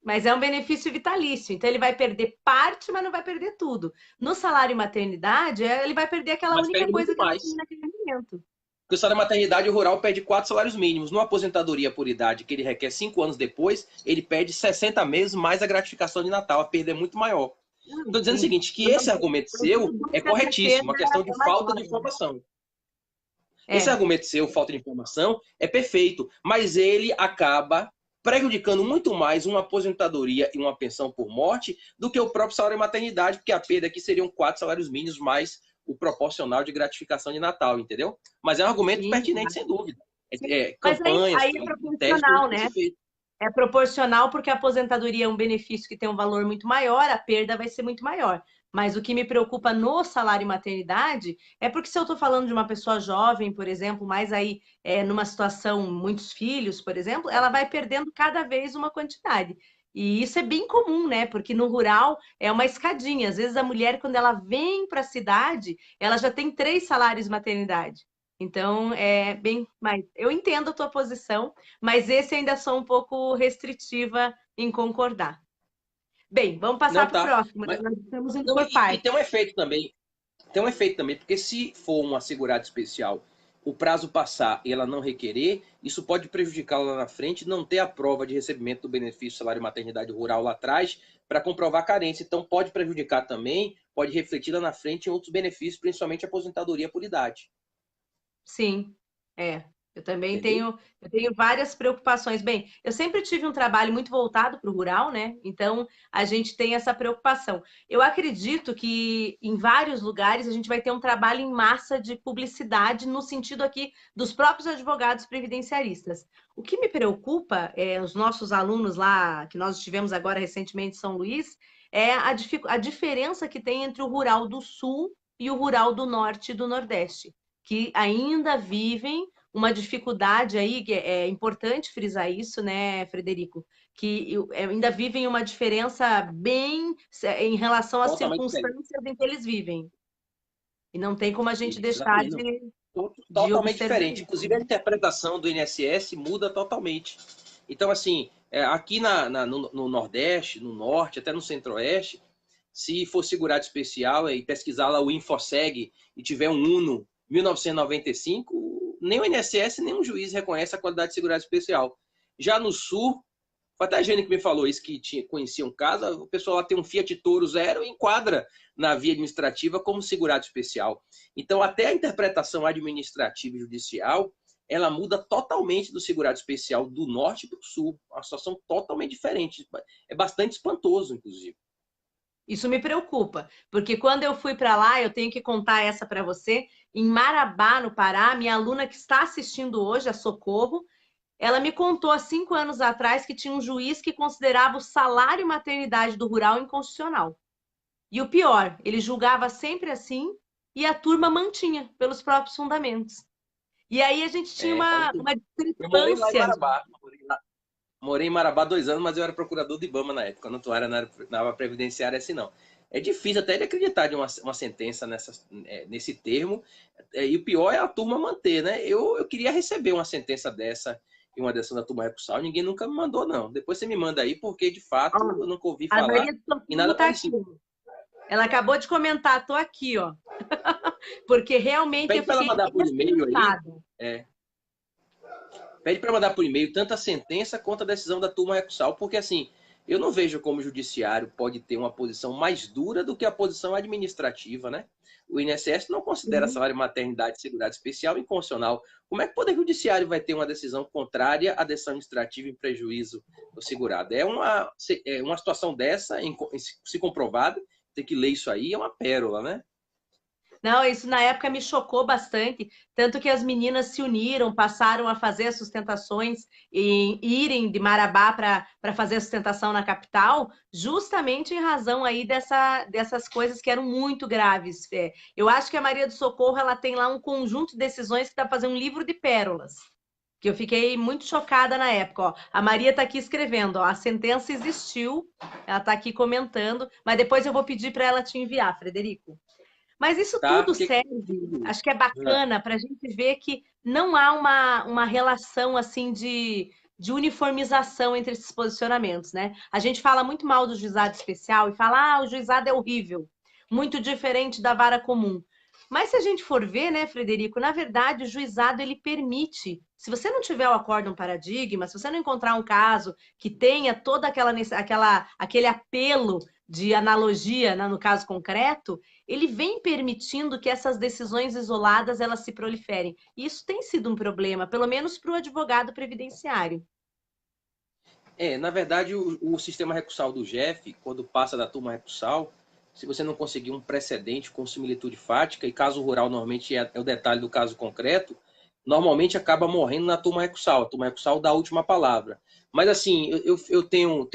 Mas é um benefício vitalício. Então, ele vai perder parte, mas não vai perder tudo. No salário maternidade, ele vai perder aquela Mas única perde muito coisa que ele tinha mais. naquele momento. Porque o salário maternidade rural pede 4 salários mínimos. Numa aposentadoria por idade, que ele requer 5 anos depois, ele pede 60 meses mais a gratificação de Natal. A perda é muito maior. Não, Estou dizendo o sim. seguinte, que esse argumento Eu só seu é disse que a minha corretíssimo, uma perda questão de é falta de maior, né? informação. Esse É. argumento seu, falta de informação, é perfeito, mas ele acaba prejudicando muito mais uma aposentadoria e uma pensão por morte do que o próprio salário maternidade, porque a perda aqui seriam 4 salários mínimos mais o proporcional de gratificação de Natal, entendeu? Mas é um argumento Sim, pertinente, claro. sem dúvida. Sim. Mas Campanhas, aí é testes, tudo proporcional, tem que né? ser feito. É proporcional porque a aposentadoria é um benefício que tem um valor muito maior, a perda vai ser muito maior. Mas o que me preocupa no salário e maternidade é porque se eu estou falando de uma pessoa jovem, por exemplo, mais aí numa situação, muitos filhos, por exemplo, ela vai perdendo cada vez uma quantidade. E isso é bem comum, né? Porque no rural é uma escadinha. Às vezes a mulher, quando ela vem para a cidade, ela já tem 3 salários maternidade. Então, é bem mais. Eu entendo a tua posição, mas esse ainda sou um pouco restritiva em concordar. Bem, vamos passar Não, para o tá. próximo, né? Mas, Nós estamos indo não, por e tem partes. um efeito também. Tem um efeito também, porque se for um assegurado especial, o prazo passar e ela não requerer, isso pode prejudicá-la lá na frente, não ter a prova de recebimento do benefício salário maternidade rural lá atrás para comprovar a carência. Então pode prejudicar também, pode refletir lá na frente em outros benefícios, principalmente a aposentadoria por idade. Sim, é. Eu também Entendeu? tenho várias preocupações. Bem, eu sempre tive um trabalho muito voltado para o rural, né? Então, a gente tem essa preocupação. Eu acredito que em vários lugares a gente vai ter um trabalho em massa de publicidade, no sentido aqui dos próprios advogados previdenciaristas. O que me preocupa é os nossos alunos lá, que nós estivemos agora recentemente em São Luís, é a diferença que tem entre o rural do sul e o rural do norte e do nordeste, que ainda vivem uma dificuldade aí, que é importante frisar isso, né, Frederico? Que ainda vivem uma diferença bem em relação às Totalmente diferente. circunstâncias em que eles vivem. E não tem como a gente deixar Exatamente. Não. de Totalmente observar diferente. isso, Inclusive, a né? interpretação do INSS muda totalmente. Então, assim, aqui no Nordeste, no Norte, até no Centro-Oeste, se for segurado especial e pesquisar lá o InfoSeg e tiver um UNO 1995, nem o INSS, nem um juiz reconhece a qualidade de segurado especial. Já no Sul, foi até a Jane que me falou isso, que conhecia um caso, o pessoal lá tem um Fiat Toro zero e enquadra na via administrativa como segurado especial. Então, até a interpretação administrativa e judicial, ela muda totalmente do segurado especial do norte para o sul. Uma situação totalmente diferente. É bastante espantoso, inclusive. Isso me preocupa, porque quando eu fui para lá, eu tenho que contar essa para você, em Marabá, no Pará, minha aluna que está assistindo hoje, a Socorro, ela me contou há 5 anos atrás que tinha um juiz que considerava o salário maternidade do rural inconstitucional. E o pior, ele julgava sempre assim e a turma mantinha pelos próprios fundamentos. E aí a gente tinha uma Eu morei lá em discrepância. Marabá. Morei em Marabá 2 anos, mas eu era procurador do IBAMA na época. Não atuava na área previdenciária assim, não. É difícil até de acreditar de uma sentença nesse termo. E o pior é a turma manter, né? Eu queria receber uma sentença dessa e uma dessa da turma recursal. Ninguém nunca me mandou, não. Depois você me manda aí, porque de fato Ó, eu nunca ouvi a falar Maria do em Socorro nada tá aqui. parecido. Ela acabou de comentar, tô aqui, ó. Porque realmente eu Pede para ela fiquei mandar por e-mail aí. espantada. É, pede para mandar por e-mail tanto a sentença quanto a decisão da turma recursal, porque assim, eu não vejo como o judiciário pode ter uma posição mais dura do que a posição administrativa, né? O INSS não considera salário maternidade e segurado especial inconstitucional. Como é que o Poder Judiciário vai ter uma decisão contrária à decisão administrativa em prejuízo do segurado? É uma situação dessa, se comprovada, tem que ler isso aí, é uma pérola, né? Não, isso na época me chocou bastante, tanto que as meninas se uniram, passaram a fazer as sustentações e irem de Marabá para fazer a sustentação na capital, justamente em razão aí dessas coisas que eram muito graves, Fê. Eu acho que a Maria do Socorro ela tem lá um conjunto de decisões que está fazendo um livro de pérolas, que eu fiquei muito chocada na época. Ó. A Maria está aqui escrevendo, ó, a sentença existiu, ela está aqui comentando, mas depois eu vou pedir para ela te enviar, Frederico. Mas isso Tá? tudo Porque. serve, acho que é bacana para a gente ver que não há uma relação assim de uniformização entre esses posicionamentos, né? A gente fala muito mal do juizado especial e fala, o juizado é horrível, muito diferente da vara comum. Mas se a gente for ver, né, Frederico, na verdade o juizado ele permite, se você não tiver o acórdão paradigma, se você não encontrar um caso que tenha toda aquele apelo de analogia, né, no caso concreto, ele vem permitindo que essas decisões isoladas elas se proliferem. E isso tem sido um problema, pelo menos para o advogado previdenciário. Na verdade, o sistema recursal do GEF, quando passa da turma recursal, se você não conseguir um precedente com similitude fática, e caso rural normalmente é o detalhe do caso concreto, normalmente acaba morrendo na turma recursal. A turma recursal dá a última palavra. Mas assim, eu tenho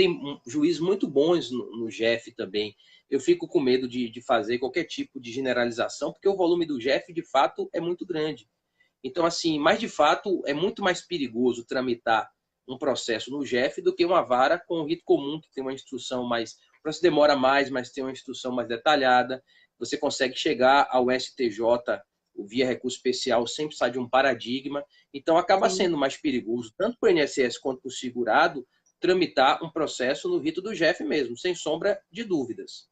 juízes muito bons no GEF também. Eu fico com medo de fazer qualquer tipo de generalização, porque o volume do GEF, de fato, é muito grande. Então, assim, mas de fato é muito mais perigoso tramitar um processo no GEF do que uma vara com um rito comum, que tem uma instrução mais. O processo demora mais, mas tem uma instrução mais detalhada. Você consegue chegar ao STJ via recurso especial sem precisar de um paradigma. Então, acaba Sim. sendo mais perigoso, tanto para o INSS quanto para o segurado, tramitar um processo no rito do GEF mesmo, sem sombra de dúvidas.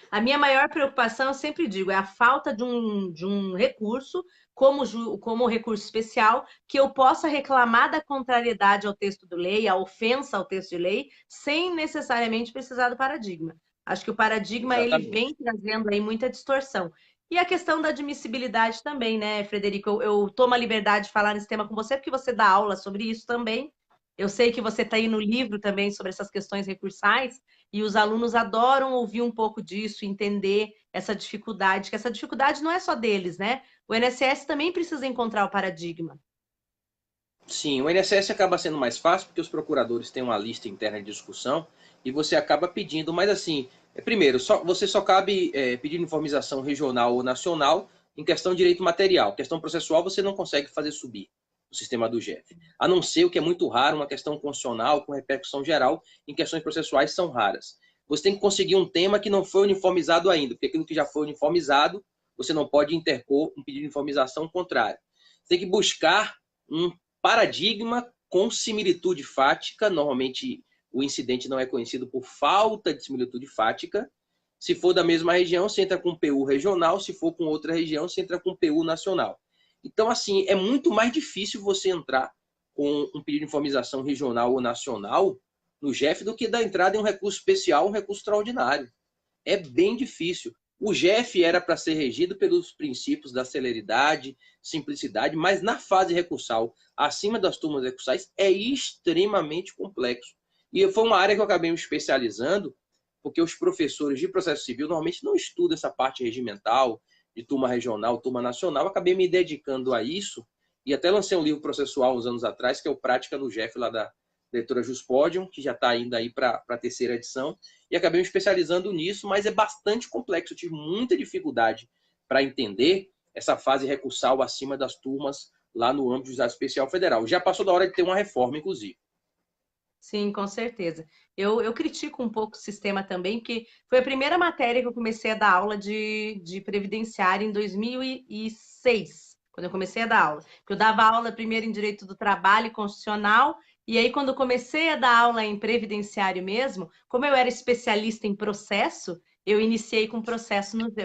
A minha maior preocupação, eu sempre digo, é a falta de um recurso, como recurso especial, que eu possa reclamar da contrariedade ao texto de lei, a ofensa ao texto de lei, sem necessariamente precisar do paradigma. Acho que o paradigma ele vem Exatamente. trazendo aí muita distorção. E a questão da admissibilidade também, né, Frederico? Eu tomo a liberdade de falar nesse tema com você, porque você dá aula sobre isso também. Eu sei que você está aí no livro também sobre essas questões recursais, e os alunos adoram ouvir um pouco disso, entender essa dificuldade, que essa dificuldade não é só deles, né? O INSS também precisa encontrar o paradigma. Sim, o INSS acaba sendo mais fácil porque os procuradores têm uma lista interna de discussão e você acaba pedindo, mas assim, primeiro, você só cabe pedir uniformização regional ou nacional em questão de direito material. Questão processual você não consegue fazer subir o sistema do GEF. A não ser o que é muito raro, uma questão constitucional com repercussão geral, em questões processuais são raras. Você tem que conseguir um tema que não foi uniformizado ainda, porque aquilo que já foi uniformizado, você não pode interpor um pedido de uniformização contrário. Você tem que buscar um paradigma com similitude fática. Normalmente o incidente não é conhecido por falta de similitude fática. Se for da mesma região, você entra com PU regional. Se for com outra região, você entra com PU nacional. Então, assim, é muito mais difícil você entrar com um pedido de informação regional ou nacional no GEF do que da entrada em um recurso especial, um recurso extraordinário. É bem difícil. O GEF era para ser regido pelos princípios da celeridade, simplicidade, mas na fase recursal, acima das turmas recursais, é extremamente complexo. E foi uma área que eu acabei me especializando, porque os professores de processo civil normalmente não estudam essa parte regimental, de turma regional, turma nacional. Eu acabei me dedicando a isso e até lancei um livro processual uns anos atrás, que é o Prática no GEF, lá da leitora Juspodium, que já está indo aí para a terceira edição, e acabei me especializando nisso, mas é bastante complexo. Eu tive muita dificuldade para entender, essa fase recursal acima das turmas lá no âmbito do Juizado Especial Federal. Já passou da hora de ter uma reforma, inclusive. Sim, com certeza. Eu critico um pouco o sistema também, porque foi a primeira matéria que eu comecei a dar aula de previdenciário em 2006, quando eu comecei a dar aula. Porque eu dava aula primeiro em Direito do Trabalho e Constitucional, e aí quando eu comecei a dar aula em previdenciário mesmo, como eu era especialista em processo, eu iniciei com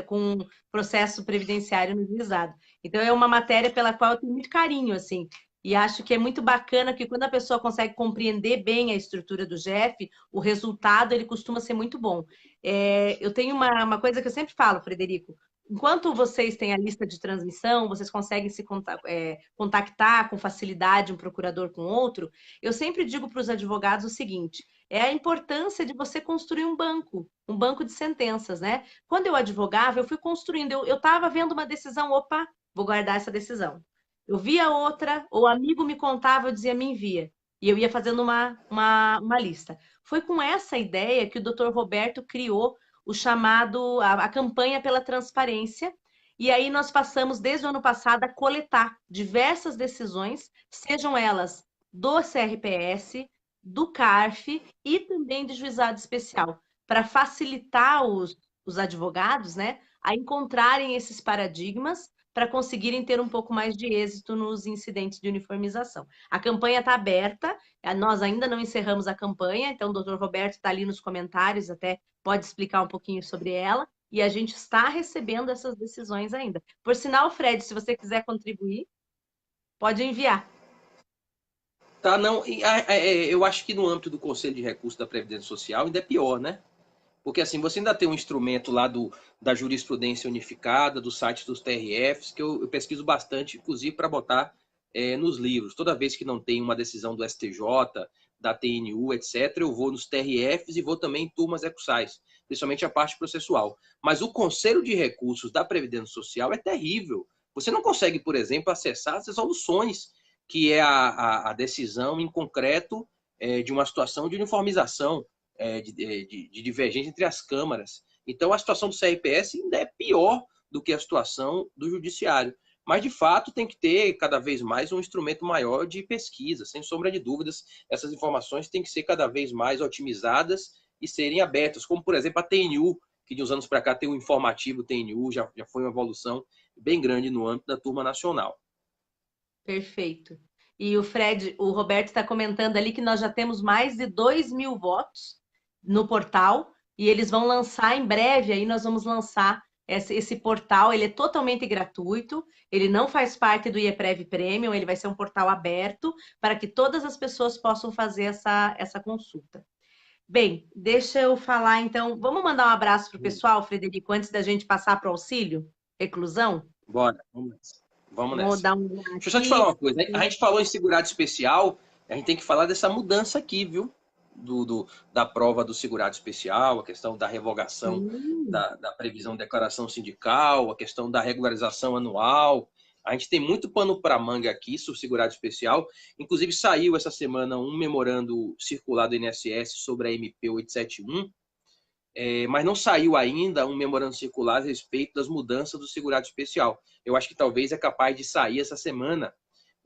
com processo previdenciário no juizado. Então é uma matéria pela qual eu tenho muito carinho, assim. E acho que é muito bacana que quando a pessoa consegue compreender bem a estrutura do GEF, o resultado ele costuma ser muito bom. Eu tenho uma coisa que eu sempre falo, Frederico. Enquanto vocês têm a lista de transmissão, vocês conseguem se contactar com facilidade um procurador com outro, eu sempre digo para os advogados o seguinte: é a importância de você construir um banco de sentenças, né? Quando eu advogava, eu fui construindo, eu estava vendo uma decisão, opa, vou guardar essa decisão. Eu via outra, ou amigo me contava, eu dizia, me envia. E eu ia fazendo uma lista. Foi com essa ideia que o Dr. Roberto criou o chamado, a campanha pela transparência. E aí nós passamos, desde o ano passado, a coletar diversas decisões, sejam elas do CRPS, do CARF e também de juizado especial, para facilitar os advogados, né, a encontrarem esses paradigmas para conseguirem ter um pouco mais de êxito nos incidentes de uniformização. A campanha está aberta, nós ainda não encerramos a campanha, então o doutor Roberto está ali nos comentários, até pode explicar um pouquinho sobre ela, e a gente está recebendo essas decisões ainda. Por sinal, Fred, se você quiser contribuir, pode enviar. Tá, não, eu acho que no âmbito do Conselho de Recursos da Previdência Social ainda é pior, né? Porque assim, você ainda tem um instrumento lá da jurisprudência unificada, do site dos TRFs, que eu pesquiso bastante, inclusive para botar nos livros. Toda vez que não tem uma decisão do STJ, da TNU, etc., eu vou nos TRFs e vou também em turmas recursais, principalmente a parte processual. Mas o Conselho de Recursos da Previdência Social é terrível. Você não consegue, por exemplo, acessar as resoluções, que é a decisão em concreto de uma situação de uniformização, de divergência entre as câmaras. Então, a situação do CRPS ainda é pior do que a situação do judiciário. Mas, de fato, tem que ter cada vez mais um instrumento maior de pesquisa, sem sombra de dúvidas. Essas informações têm que ser cada vez mais otimizadas e serem abertas, como, por exemplo, a TNU, que de uns anos para cá tem um informativo TNU, já foi uma evolução bem grande no âmbito da turma nacional. Perfeito. E o Roberto está comentando ali que nós já temos mais de 2.000 votos no portal e eles vão lançar em breve, aí nós vamos lançar esse portal, ele é totalmente gratuito, ele não faz parte do IEPREV Premium, ele vai ser um portal aberto para que todas as pessoas possam fazer essa consulta. Bem, deixa eu falar então, vamos mandar um abraço para o pessoal, Frederico, antes da gente passar para o auxílio, reclusão? Bora, vamos Vou nessa. dar um Deixa eu só te falar aqui. uma coisa. A gente falou em segurado especial, a gente tem que falar dessa mudança aqui, viu? Da prova do segurado especial, a questão da revogação da previsão de declaração sindical, a questão da regularização anual. A gente tem muito pano para manga aqui sobre o segurado especial. Inclusive, saiu essa semana um memorando circular do INSS sobre a MP 871, mas não saiu ainda um memorando circular a respeito das mudanças do segurado especial. Eu acho que talvez é capaz de sair essa semana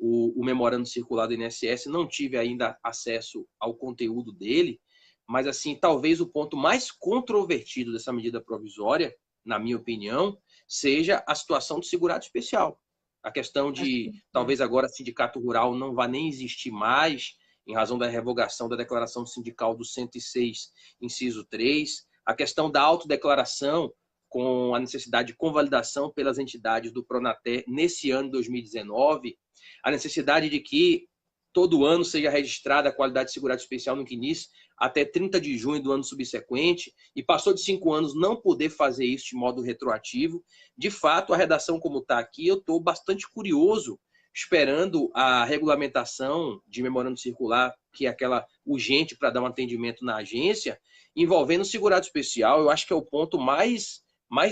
o memorando circular do INSS. Não tive ainda acesso ao conteúdo dele, mas assim, talvez o ponto mais controvertido dessa medida provisória, na minha opinião, seja a situação do segurado especial. A questão de talvez agora sindicato rural não vá nem existir mais, em razão da revogação da declaração sindical do 106, inciso 3, a questão da autodeclaração com a necessidade de convalidação pelas entidades do Pronater nesse ano de 2019, a necessidade de que todo ano seja registrada a qualidade de segurado especial no CNIS até 30 de junho do ano subsequente, e passou de 5 anos não poder fazer isso de modo retroativo. De fato, a redação como está aqui, eu estou bastante curioso, esperando a regulamentação de memorando circular, que é aquela urgente para dar um atendimento na agência, envolvendo o segurado especial. Eu acho que é o ponto mais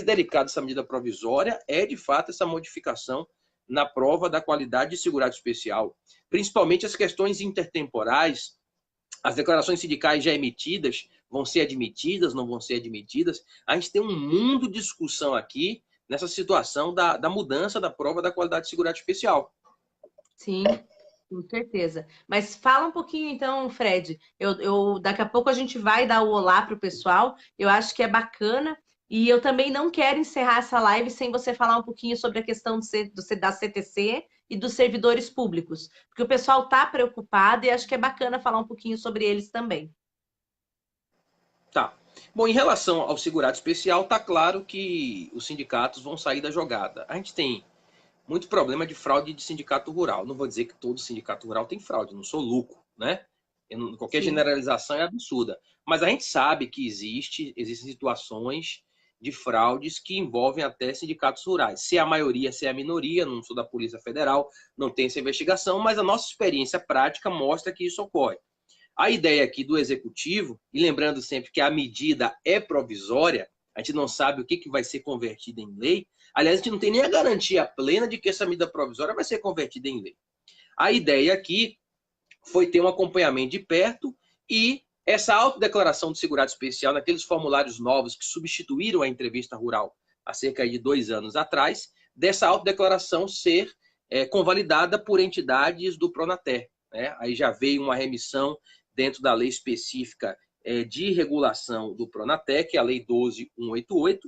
delicado dessa medida provisória, é de fato essa modificação na prova da qualidade de segurado especial. Principalmente as questões intertemporais, as declarações sindicais já emitidas, vão ser admitidas, não vão ser admitidas. A gente tem um mundo de discussão aqui nessa situação da mudança da prova da qualidade de segurado especial. Sim, com certeza. Mas fala um pouquinho então, Fred. Daqui a pouco a gente vai dar o olá para o pessoal. Eu acho que é bacana. E eu também não quero encerrar essa live sem você falar um pouquinho sobre a questão da CTC e dos servidores públicos. Porque o pessoal está preocupado e acho que é bacana falar um pouquinho sobre eles também. Tá. Bom, em relação ao segurado especial, tá claro que os sindicatos vão sair da jogada. A gente tem muito problema de fraude de sindicato rural. Não vou dizer que todo sindicato rural tem fraude, não sou louco, né? Qualquer Sim. generalização é absurda. Mas a gente sabe que existem situações de fraudes que envolvem até sindicatos rurais. Se é a maioria, se é a minoria, não sou da Polícia Federal, não tem essa investigação, mas a nossa experiência prática mostra que isso ocorre. A ideia aqui do executivo, e lembrando sempre que a medida é provisória, a gente não sabe o que vai ser convertido em lei. Aliás, a gente não tem nem a garantia plena de que essa medida provisória vai ser convertida em lei. A ideia aqui foi ter um acompanhamento de perto e essa autodeclaração de segurado especial naqueles formulários novos que substituíram a entrevista rural há cerca de 2 anos atrás, dessa autodeclaração ser convalidada por entidades do Pronater. Né? Aí já veio uma remissão dentro da lei específica de regulação do Pronater, que é a Lei 12.188,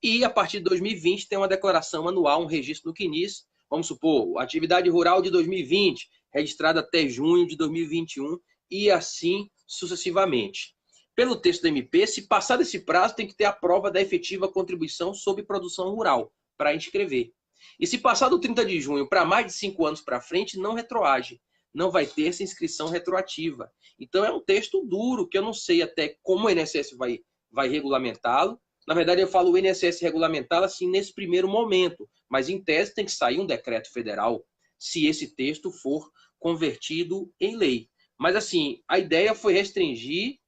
e a partir de 2020 tem uma declaração anual, um registro no CNIS, vamos supor, atividade rural de 2020, registrada até junho de 2021, e assim sucessivamente. Pelo texto da MP, se passar desse prazo, tem que ter a prova da efetiva contribuição sobre produção rural, para inscrever. E se passar do 30 de junho para mais de 5 anos para frente, não retroage. Não vai ter essa inscrição retroativa. Então é um texto duro, que eu não sei até como o INSS vai regulamentá-lo. Na verdade, eu falo o INSS regulamentá-lo assim nesse primeiro momento, mas em tese tem que sair um decreto federal se esse texto for convertido em lei. Mas assim, a ideia foi restringir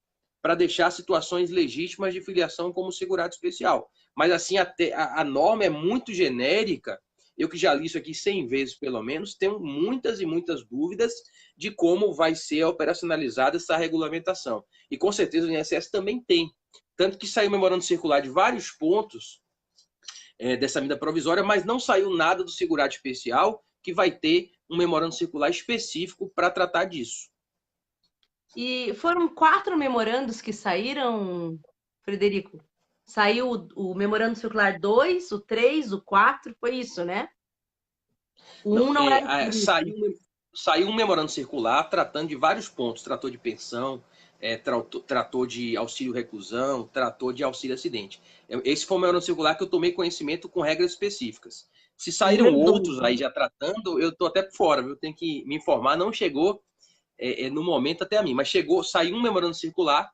para deixar situações legítimas de filiação como segurado especial. Mas assim, a norma é muito genérica. Eu que já li isso aqui 100 vezes, pelo menos, tenho muitas e muitas dúvidas de como vai ser operacionalizada essa regulamentação. E com certeza o INSS também tem. Tanto que saiu memorando circular de vários pontos dessa medida provisória, mas não saiu nada do segurado especial, que vai ter um memorando circular específico para tratar disso. E foram 4 memorandos que saíram, Frederico? Saiu o memorando circular 2, o 3, o 4, foi isso, né? O 1 não era isso. Saiu um memorando circular tratando de vários pontos. Tratou de pensão, tratou de auxílio reclusão, tratou de auxílio acidente. Esse foi o memorando circular que eu tomei conhecimento com regras específicas. Se saíram outros aí já tratando, eu estou até por fora, viu? Tenho que me informar. Não chegou no momento até a mim, mas saiu um memorando circular,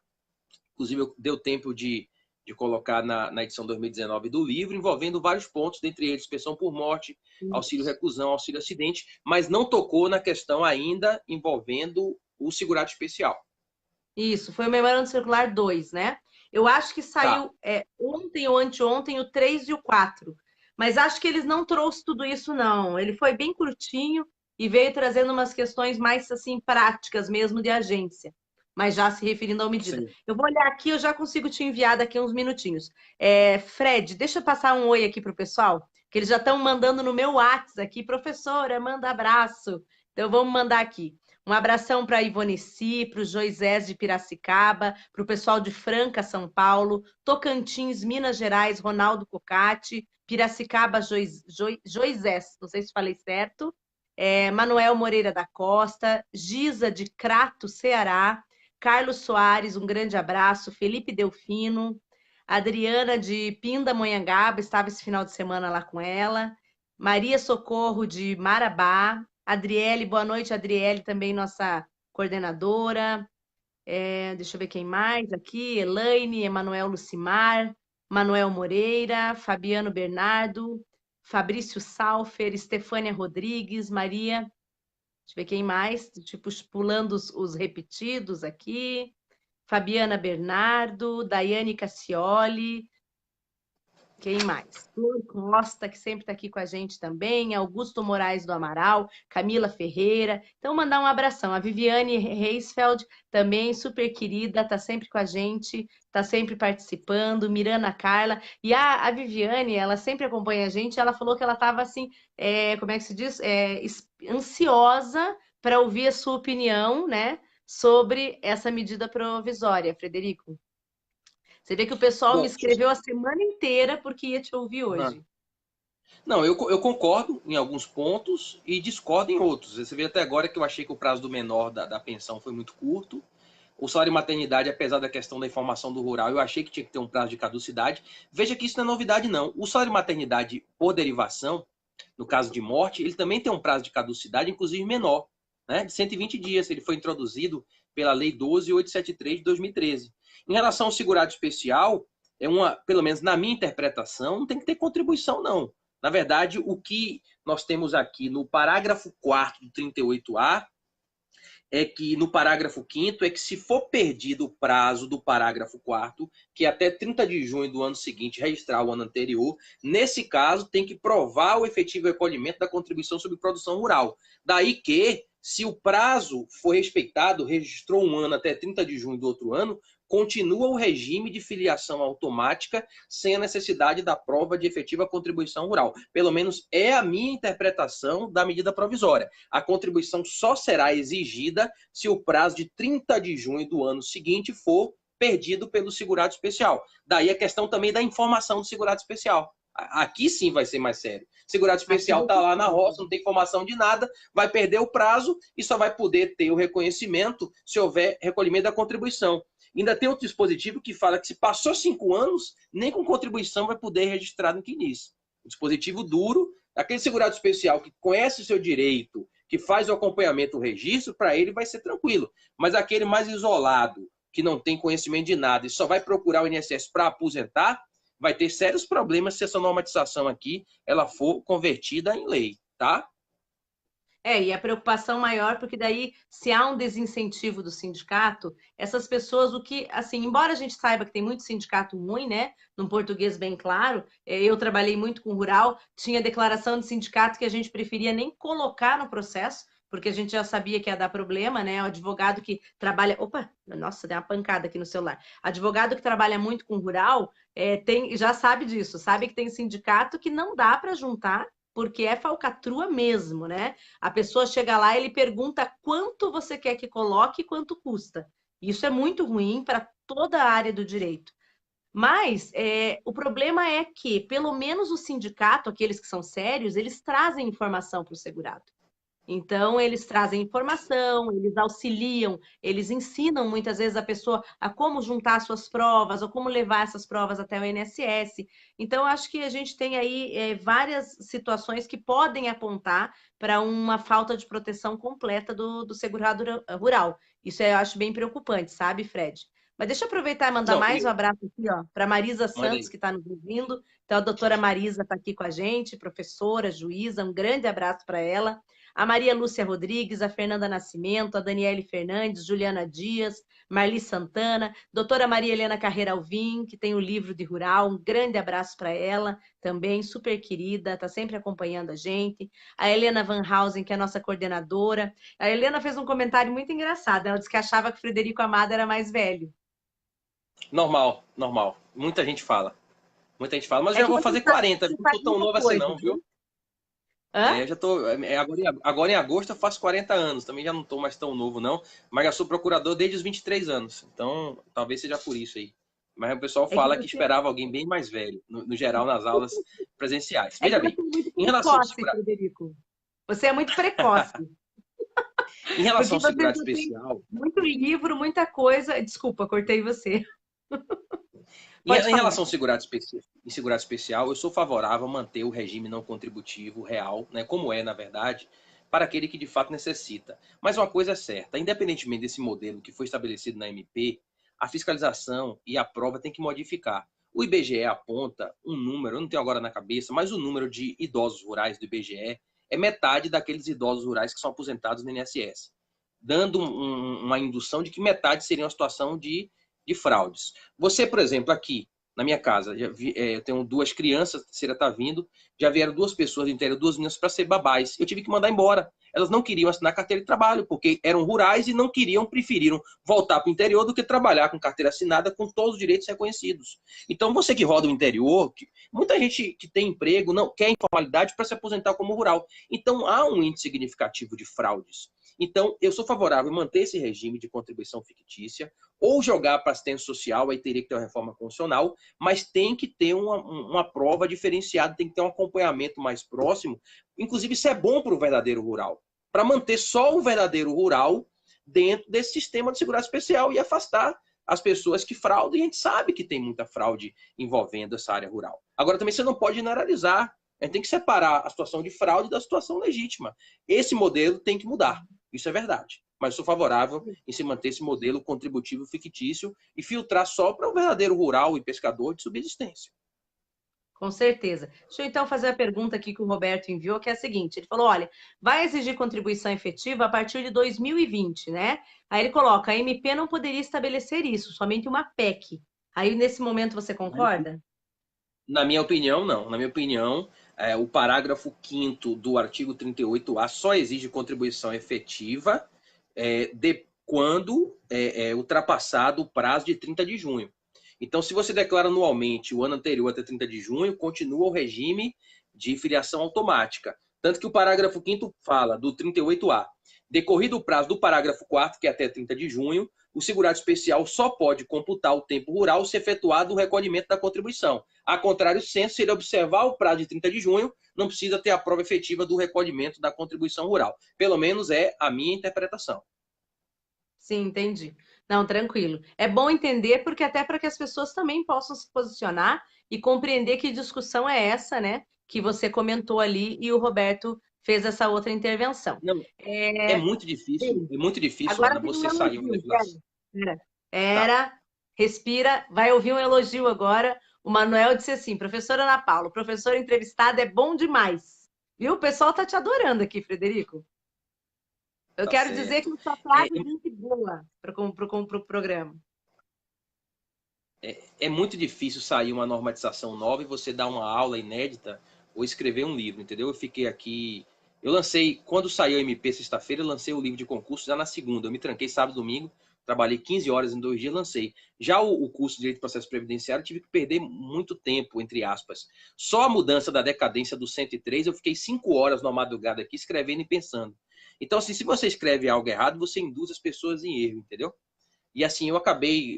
inclusive deu tempo de colocar na edição 2019 do livro, envolvendo vários pontos, dentre eles pensão por morte, auxílio reclusão, auxílio acidente, mas não tocou na questão ainda envolvendo o segurado especial. Isso, foi o memorando circular 2, né? Eu acho que saiu ontem ou anteontem o 3 e o 4, mas acho que eles não trouxeram tudo isso, não. Ele foi bem curtinho e veio trazendo umas questões mais assim práticas mesmo de agência, mas já se referindo à medida. Sim. Eu vou olhar aqui, eu já consigo te enviar daqui a uns minutinhos. Fred, deixa eu passar um oi aqui para o pessoal, que eles já estão mandando no meu WhatsApp aqui, professora, manda abraço. Então vamos mandar aqui. Um abração para a Ivonici, para o Joisés de Piracicaba, para o pessoal de Franca, São Paulo, Tocantins, Minas Gerais, Ronaldo Cocati, Piracicaba, Joisés, não sei se falei certo, Manuel Moreira da Costa, Giza de Crato, Ceará, Carlos Soares, um grande abraço, Felipe Delfino, Adriana de Pindamonhangaba, estava esse final de semana lá com ela, Maria Socorro de Marabá, Adriele, boa noite, Adriele, também nossa coordenadora. Deixa eu ver quem mais aqui. Elaine, Emanuel Lucimar, Manuel Moreira, Fabiano Bernardo, Fabrício Salfer, Estefânia Rodrigues, Maria. Deixa eu ver quem mais. Tipo, pulando os repetidos aqui. Fabiana Bernardo, Daiane Cassioli. Quem mais? Flor Costa, que sempre está aqui com a gente também, Augusto Moraes do Amaral, Camila Ferreira. Então, mandar um abração. A Viviane Reisfeld, também super querida, está sempre com a gente, está sempre participando. Mirana Carla. E a Viviane, ela sempre acompanha a gente, ela falou que ela estava assim, como é que se diz? Ansiosa para ouvir a sua opinião, né, sobre essa medida provisória, Frederico. Você vê que o pessoal me Bom, escreveu a semana inteira porque ia te ouvir aham. hoje. Não, eu concordo em alguns pontos e discordo em outros. Você vê até agora que eu achei que o prazo do menor da pensão foi muito curto. O salário maternidade, apesar da questão da informação do rural, eu achei que tinha que ter um prazo de caducidade. Veja que isso não é novidade, não. O salário maternidade por derivação, no caso de morte, ele também tem um prazo de caducidade, inclusive menor, né? De 120 dias. Ele foi introduzido pela Lei 12.873 de 2013. Em relação ao segurado especial, pelo menos na minha interpretação, não tem que ter contribuição, não. Na verdade, o que nós temos aqui no parágrafo 4º do 38A é que no parágrafo 5º é que se for perdido o prazo do parágrafo 4º, que é até 30 de junho do ano seguinte registrar o ano anterior, nesse caso tem que provar o efetivo recolhimento da contribuição sobre produção rural. Daí que, se o prazo for respeitado, registrou um ano até 30 de junho do outro ano, continua o regime de filiação automática sem a necessidade da prova de efetiva contribuição rural. Pelo menos é a minha interpretação da medida provisória. A contribuição só será exigida se o prazo de 30 de junho do ano seguinte for perdido pelo segurado especial. Daí a questão também da informação do segurado especial. Aqui sim vai ser mais sério. Segurado especial está lá na roça, não tem informação de nada, vai perder o prazo e só vai poder ter o reconhecimento se houver recolhimento da contribuição. Ainda tem outro dispositivo que fala que se passou 5 anos, nem com contribuição vai poder registrar no CNIS. Um dispositivo duro, aquele segurado especial que conhece o seu direito, que faz o acompanhamento, o registro, para ele vai ser tranquilo. Mas aquele mais isolado, que não tem conhecimento de nada e só vai procurar o INSS para aposentar, vai ter sérios problemas se essa normatização aqui ela for convertida em lei, tá? E a preocupação maior, porque daí, se há um desincentivo do sindicato, essas pessoas, assim, embora a gente saiba que tem muito sindicato ruim, né, num português bem claro, eu trabalhei muito com rural, tinha declaração de sindicato que a gente preferia nem colocar no processo, porque a gente já sabia que ia dar problema, né, o advogado que trabalha, opa, nossa, deu uma pancada aqui no celular, advogado que trabalha muito com rural, já sabe disso, sabe que tem sindicato que não dá para juntar, porque é falcatrua mesmo, né? A pessoa chega lá e ele pergunta quanto você quer que coloque e quanto custa. Isso é muito ruim para toda a área do direito. Mas o problema é que, pelo menos o sindicato, aqueles que são sérios, eles trazem informação para o segurado. Então, eles trazem informação, eles auxiliam, eles ensinam muitas vezes a pessoa a como juntar suas provas ou como levar essas provas até o INSS. Então, acho que a gente tem aí várias situações que podem apontar para uma falta de proteção completa do segurado rural. Isso eu acho bem preocupante, sabe, Fred? Mas deixa eu aproveitar e mandar Não, mais um abraço aqui, ó, para Marisa manda Santos, aí. que está nos ouvindo. Então, a doutora Marisa está aqui com a gente, professora, juíza, um grande abraço para ela. A Maria Lúcia Rodrigues, a Fernanda Nascimento, a Daniele Fernandes, Juliana Dias, Marli Santana, doutora Maria Helena Carreira Alvim, que tem o livro de Rural, um grande abraço para ela, também super querida, está sempre acompanhando a gente. A Helena Van Hausen, que é a nossa coordenadora. A Helena fez um comentário muito engraçado, ela disse que achava que o Frederico Amado era mais velho. Normal, normal. Muita gente fala. Muita gente fala, mas É já que vou você fazer faz, 40, você não faz tô tão muita novo assim coisa, não, viu? viu? Hã? Já tô, agora em agosto eu faço 40 anos, também já não tô mais tão novo não, mas já sou procurador desde os 23 anos, então talvez seja por isso aí. Mas o pessoal É que fala que você, esperava alguém bem mais velho, no geral nas aulas presenciais. é que Veja você bem, é muito em relação ao precoce, segurado, Frederico. Você é muito precoce. em relação Porque ao você segurado já tem especial, muito livro, muita coisa. Desculpa, cortei você. Pode em falar. relação ao segurado especial, eu sou favorável a manter o regime não contributivo real, né, como é na verdade, para aquele que de fato necessita. Mas uma coisa é certa, independentemente desse modelo que foi estabelecido na MP, a fiscalização e a prova tem que modificar. O IBGE aponta um número, eu não tenho agora na cabeça, mas o número de idosos rurais do IBGE é metade daqueles idosos rurais que são aposentados no INSS, dando uma indução de que metade seria uma situação de fraudes. Você, por exemplo, aqui na minha casa. Eu tenho 2 crianças, a terceira está vindo, já vieram 2 pessoas do interior, 2 meninas para ser babás. Eu tive que mandar embora. Elas não queriam assinar carteira de trabalho, porque eram rurais e não queriam, preferiram voltar para o interior do que trabalhar com carteira assinada com todos os direitos reconhecidos. Então, você que roda o interior, muita gente que tem emprego não quer informalidade para se aposentar como rural. Então, há um índice significativo de fraudes. Então, eu sou favorável a manter esse regime de contribuição fictícia, ou jogar para assistência social, aí teria que ter uma reforma constitucional, mas tem que ter uma prova diferenciada, tem que ter um acompanhamento mais próximo. Inclusive, isso é bom para o verdadeiro rural, para manter só o verdadeiro rural dentro desse sistema de segurança especial e afastar as pessoas que fraudam, e a gente sabe que tem muita fraude envolvendo essa área rural. Agora, também você não pode generalizar, a gente tem que separar a situação de fraude da situação legítima. Esse modelo tem que mudar, isso é verdade. Mas sou favorável em se manter esse modelo contributivo fictício e filtrar só para o verdadeiro rural e pescador de subsistência. Com certeza. Deixa eu então fazer a pergunta aqui que o Roberto enviou, que é a seguinte. Ele falou, olha, vai exigir contribuição efetiva a partir de 2020, né? Aí ele coloca, a MP não poderia estabelecer isso, somente uma PEC. Aí, nesse momento, você concorda? Na minha opinião, não. Na minha opinião, o parágrafo 5º do artigo 38A só exige contribuição efetiva quando ultrapassado o prazo de 30 de junho. Então, se você declara anualmente o ano anterior até 30 de junho, continua o regime de filiação automática. Tanto que o parágrafo 5º fala do 38A. Decorrido o prazo do parágrafo 4º, que é até 30 de junho, o segurado especial só pode computar o tempo rural se efetuado o recolhimento da contribuição. A contrário, se ele observar o prazo de 30 de junho, não precisa ter a prova efetiva do recolhimento da contribuição rural. Pelo menos é a minha interpretação. Sim, entendi. Não, tranquilo. É bom entender, porque até para que as pessoas também possam se posicionar e compreender que discussão é essa, né? Que você comentou ali e o Roberto fez essa outra intervenção. Não, é muito difícil, Agora Ana, tem um você sair uma elogio. legislação. Era, respira, vai ouvir um elogio agora. O Manuel disse assim, professora Ana Paula, professora entrevistada é bom demais. Viu? O pessoal tá te adorando aqui, Frederico. Eu Tá quero certo. dizer que sua frase é muito boa para o programa. É muito difícil sair uma normatização nova e você dar uma aula inédita ou escrever um livro, entendeu? Eu fiquei aqui... Eu lancei, quando saiu a MP sexta-feira, eu lancei o livro de concurso já na segunda. Eu me tranquei sábado e domingo, trabalhei 15 horas em 2 dias, lancei. Já o curso de Direito e Processo Previdenciário, eu tive que perder muito tempo, entre aspas. Só a mudança da decadência do 103, eu fiquei 5 horas na madrugada aqui, escrevendo e pensando. Então, assim, se você escreve algo errado, você induz as pessoas em erro, entendeu? E assim, eu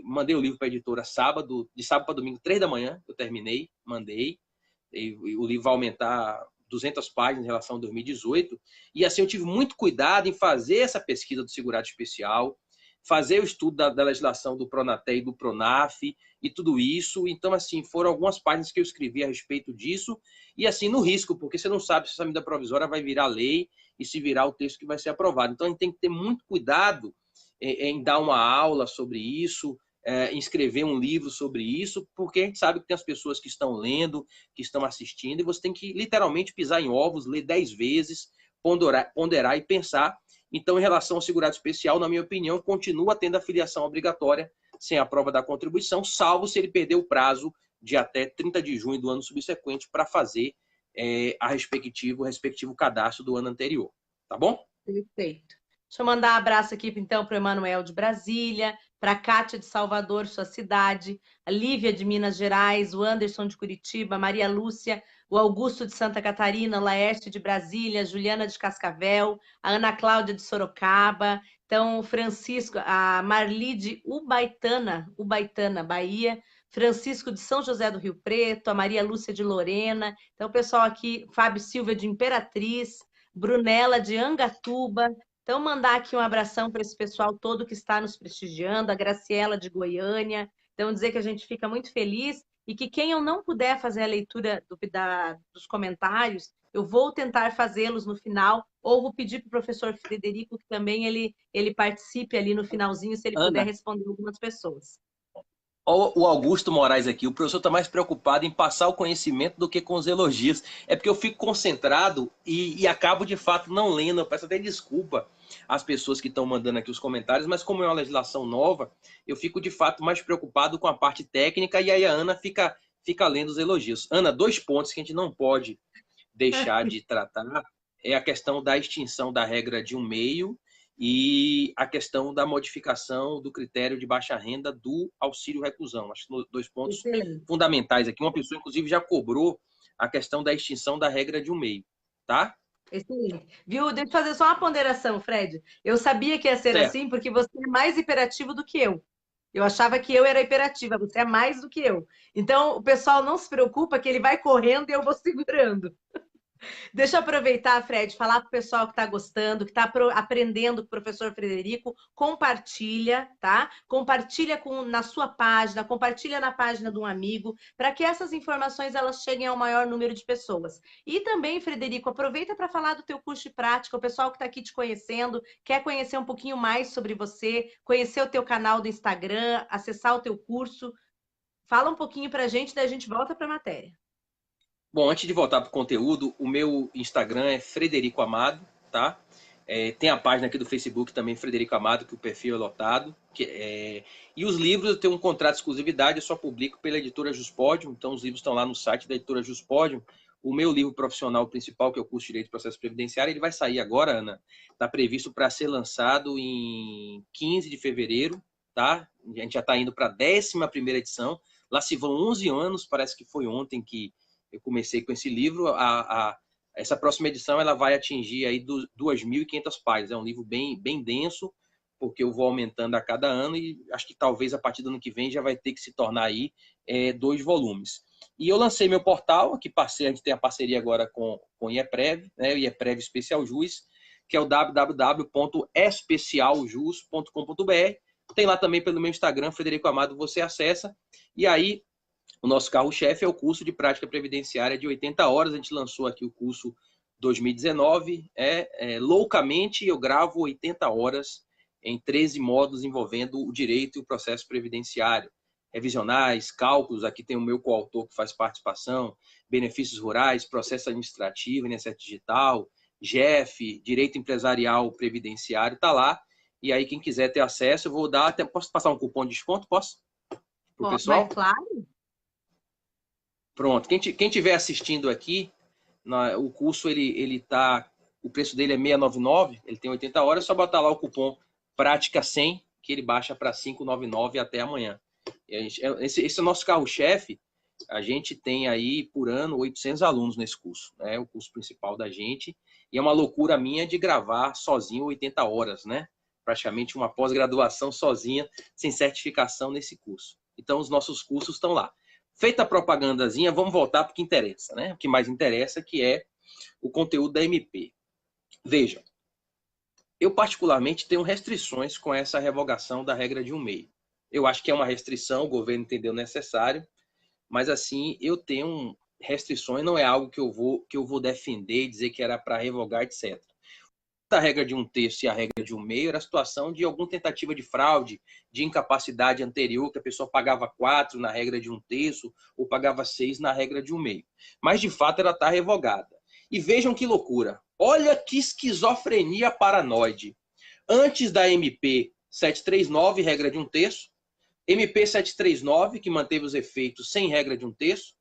mandei o livro para a editora de sábado para domingo, 3 da manhã, eu terminei, mandei. E o livro vai aumentar 200 páginas em relação a 2018. E assim, eu tive muito cuidado em fazer essa pesquisa do segurado especial, fazer o estudo da legislação do Pronatel e do Pronaf e tudo isso. Então, assim, foram algumas páginas que eu escrevi a respeito disso. E assim, no risco, porque você não sabe se essa medida provisória vai virar lei e se virar o texto que vai ser aprovado. Então, a gente tem que ter muito cuidado em dar uma aula sobre isso, em escrever um livro sobre isso, porque a gente sabe que tem as pessoas que estão lendo, que estão assistindo, e você tem que literalmente pisar em ovos, ler 10 vezes, ponderar e pensar. Então, em relação ao segurado especial, na minha opinião, continua tendo a filiação obrigatória sem a prova da contribuição, salvo se ele perder o prazo de até 30 de junho do ano subsequente para fazer o respectivo cadastro do ano anterior. Tá bom? Perfeito. Deixa eu mandar um abraço aqui, então, para o Emanuel de Brasília, para a Kátia de Salvador, sua cidade, a Lívia de Minas Gerais, o Anderson de Curitiba, a Maria Lúcia, o Augusto de Santa Catarina, o Laerte de Brasília, a Juliana de Cascavel, a Ana Cláudia de Sorocaba, então o Francisco, a Marli de Ubaitana, Bahia, Francisco de São José do Rio Preto, a Maria Lúcia de Lorena, então o pessoal aqui, Fábio Silva de Imperatriz, Brunella de Angatuba. Então, mandar aqui um abração para esse pessoal todo que está nos prestigiando, a Graciela de Goiânia. Então, dizer que a gente fica muito feliz e que quem eu não puder fazer a leitura dos comentários, eu vou tentar fazê-los no final, ou vou pedir para o professor Frederico que também ele participe ali no finalzinho, se ele puder responder algumas pessoas. O Augusto Moraes aqui, o professor está mais preocupado em passar o conhecimento do que com os elogios. É porque eu fico concentrado e acabo, de fato, não lendo. Eu peço até desculpa. as pessoas que estão mandando aqui os comentários, mas como é uma legislação nova, eu fico de fato mais preocupado com a parte técnica e aí a Ana fica lendo os elogios. Ana, 2 pontos que a gente não pode deixar de tratar é a questão da extinção da regra de 1,5 e a questão da modificação do critério de baixa renda do auxílio reclusão. Acho que 2 pontos Excelente. fundamentais aqui. Uma pessoa, inclusive, já cobrou a questão da extinção da regra de 1,5, tá? Excelente. Viu? Deixa eu fazer só uma ponderação, Fred. Eu sabia que ia ser Certo. assim porque você é mais hiperativo do que eu. Eu achava que eu era hiperativa, você é mais do que eu. Então, o pessoal não se preocupa que ele vai correndo e eu vou segurando. Deixa eu aproveitar, Fred, falar para o pessoal que está gostando, que está aprendendo com o professor Frederico, compartilha, tá? Compartilha na sua página, compartilha na página de um amigo, para que essas informações elas cheguem ao maior número de pessoas. E também, Frederico, aproveita para falar do teu curso de prática, o pessoal que está aqui te conhecendo, quer conhecer um pouquinho mais sobre você, conhecer o teu canal do Instagram, acessar o teu curso. Fala um pouquinho para a gente, daí a gente volta para a matéria. Bom, antes de voltar para o conteúdo, o meu Instagram é Frederico Amado, tá? Tem a página aqui do Facebook também, Frederico Amado, que o perfil é lotado. E os livros, eu tenho um contrato de exclusividade, eu só publico pela editora Juspódio, então os livros estão lá no site da editora Juspódio. O meu livro profissional principal, que é o curso de Direito e Processo Previdenciário, ele vai sair agora, Ana. Está previsto para ser lançado em 15 de fevereiro, tá? A gente já está indo para a 11ª edição. Lá se vão 11 anos, parece que foi ontem que eu comecei com esse livro. Essa próxima edição ela vai atingir aí 2.500 páginas. É um livro bem denso, porque eu vou aumentando a cada ano e acho que talvez a partir do ano que vem já vai ter que se tornar aí 2 volumes. E eu lancei meu portal, que a gente tem a parceria agora com o IEPREV, né, o IEPREV Especial Jus, que é o www.especialjus.com.br. Tem lá também pelo meu Instagram, Frederico Amado, você acessa. E aí, o nosso carro-chefe é o curso de prática previdenciária de 80 horas. A gente lançou aqui o curso 2019. Loucamente, eu gravo 80 horas em 13 módulos envolvendo o direito e o processo previdenciário. Revisionais, cálculos, aqui tem o meu coautor que faz participação, benefícios rurais, processo administrativo, INSS digital, GEF, direito empresarial previdenciário, está lá. E aí, quem quiser ter acesso, eu vou dar, até posso passar um cupom de desconto? Posso? Para o pessoal? Mas claro. Pronto. Quem estiver assistindo aqui, o curso, o preço dele é 699, ele tem 80 horas, é só botar lá o cupom Prática 100, que ele baixa para 599 até amanhã. Esse é o nosso carro-chefe. A gente tem aí, por ano, 800 alunos nesse curso. É o curso principal da gente. E é uma loucura minha de gravar sozinho 80 horas, né? Praticamente uma pós-graduação sozinha, sem certificação nesse curso. Então, os nossos cursos estão lá. Feita a propagandazinha, vamos voltar para o que interessa, né? O que mais interessa, que é o conteúdo da MP. Veja, eu particularmente tenho restrições com essa revogação da regra de 1,5. Eu acho que é uma restrição, o governo entendeu necessário, mas assim, eu tenho restrições, não é algo que eu vou defender, dizer que era para revogar, etc. A regra de 1/3 e a regra de 1,5 era a situação de alguma tentativa de fraude, de incapacidade anterior, que a pessoa pagava 4 na regra de 1/3 ou pagava 6 na regra de 1,5. Mas, de fato, ela está revogada. E vejam que loucura. Olha que esquizofrenia paranoide. Antes da MP 739, regra de 1/3, MP 739, que manteve os efeitos sem regra de 1/3,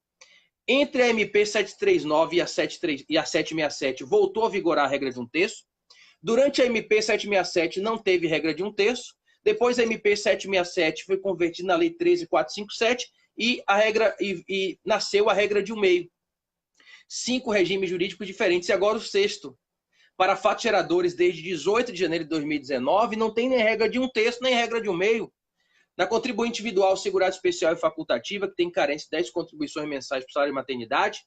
entre a MP 739 e a 767, voltou a vigorar a regra de 1/3. Durante a MP 767 não teve regra de 1/3. Depois a MP 767 foi convertida na Lei 13.457 e nasceu a regra de 1,5. 5 regimes jurídicos diferentes. E agora o 6º. Para fatos geradores, desde 18 de janeiro de 2019, não tem nem regra de 1/3, nem regra de 1,5. Na contribuinte individual, segurado especial e facultativa, que tem carência de 10 contribuições mensais para o salário de maternidade,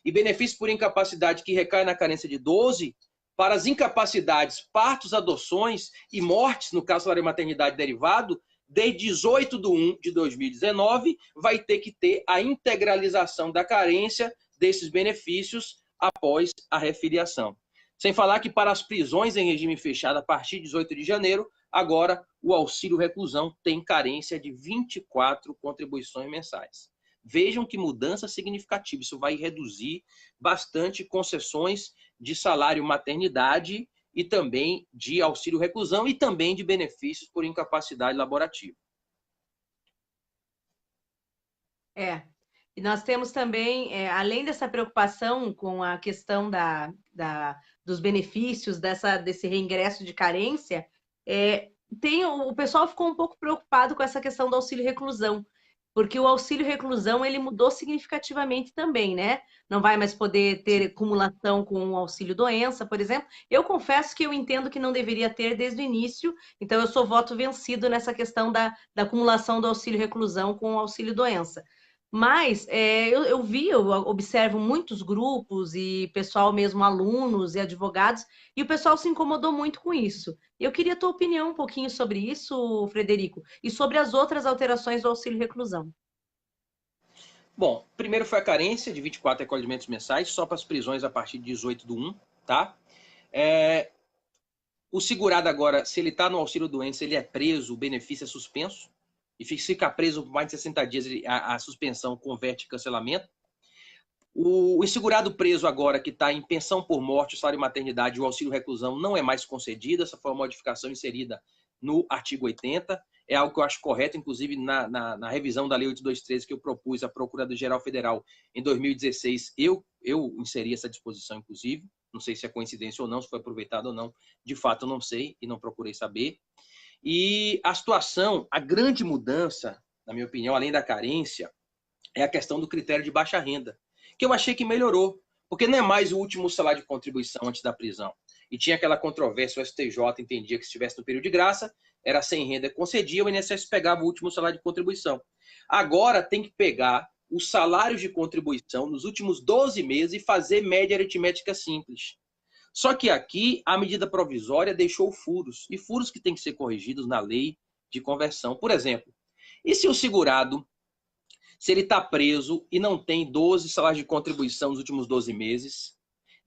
e benefício por incapacidade que recai na carência de 12, para as incapacidades, partos, adoções e mortes, no caso salário de maternidade derivado, desde 18 de 1 de 2019, vai ter que ter a integralização da carência desses benefícios após a refiliação. Sem falar que para as prisões em regime fechado a partir de 18 de janeiro, agora o auxílio reclusão tem carência de 24 contribuições mensais. Vejam que mudança significativa. Isso vai reduzir bastante concessões de salário maternidade e também de auxílio reclusão e também de benefícios por incapacidade laborativa. E nós temos também, além dessa preocupação com a questão dos benefícios desse reingresso de carência, o pessoal ficou um pouco preocupado com essa questão do auxílio reclusão, porque o auxílio reclusão ele mudou significativamente também, né? Não vai mais poder ter acumulação com o auxílio doença, por exemplo. Eu confesso que eu entendo que não deveria ter desde o início, então eu sou voto vencido nessa questão da acumulação do auxílio reclusão com o auxílio doença. Mas eu observo muitos grupos e pessoal mesmo, alunos e advogados, e o pessoal se incomodou muito com isso. Eu queria a tua opinião um pouquinho sobre isso, Frederico, e sobre as outras alterações do auxílio reclusão. Bom, primeiro foi a carência de 24 recolhimentos mensais, só para as prisões a partir de 18/1, tá? O segurado agora, se ele está no auxílio doença, ele é preso, o benefício é suspenso. E fica preso por mais de 60 dias, a suspensão converte em cancelamento. O segurado preso agora, que está em pensão por morte, salário de maternidade, o auxílio reclusão não é mais concedido. Essa foi uma modificação inserida no artigo 80. É algo que eu acho correto, inclusive na revisão da Lei 8213 que eu propus à Procuradoria-Geral Federal em 2016, eu inseri essa disposição, inclusive. Não sei se é coincidência ou não, se foi aproveitado ou não. De fato, eu não sei e não procurei saber. E a situação, a grande mudança, na minha opinião, além da carência, é a questão do critério de baixa renda, que eu achei que melhorou, porque não é mais o último salário de contribuição antes da prisão. E tinha aquela controvérsia, o STJ entendia que se estivesse no período de graça, era sem renda, concedia, o INSS pegava o último salário de contribuição. Agora tem que pegar os salários de contribuição nos últimos 12 meses e fazer média aritmética simples. Só que aqui a medida provisória deixou furos, e furos que têm que ser corrigidos na lei de conversão. Por exemplo, e se o segurado, se ele está preso e não tem 12 salários de contribuição nos últimos 12 meses,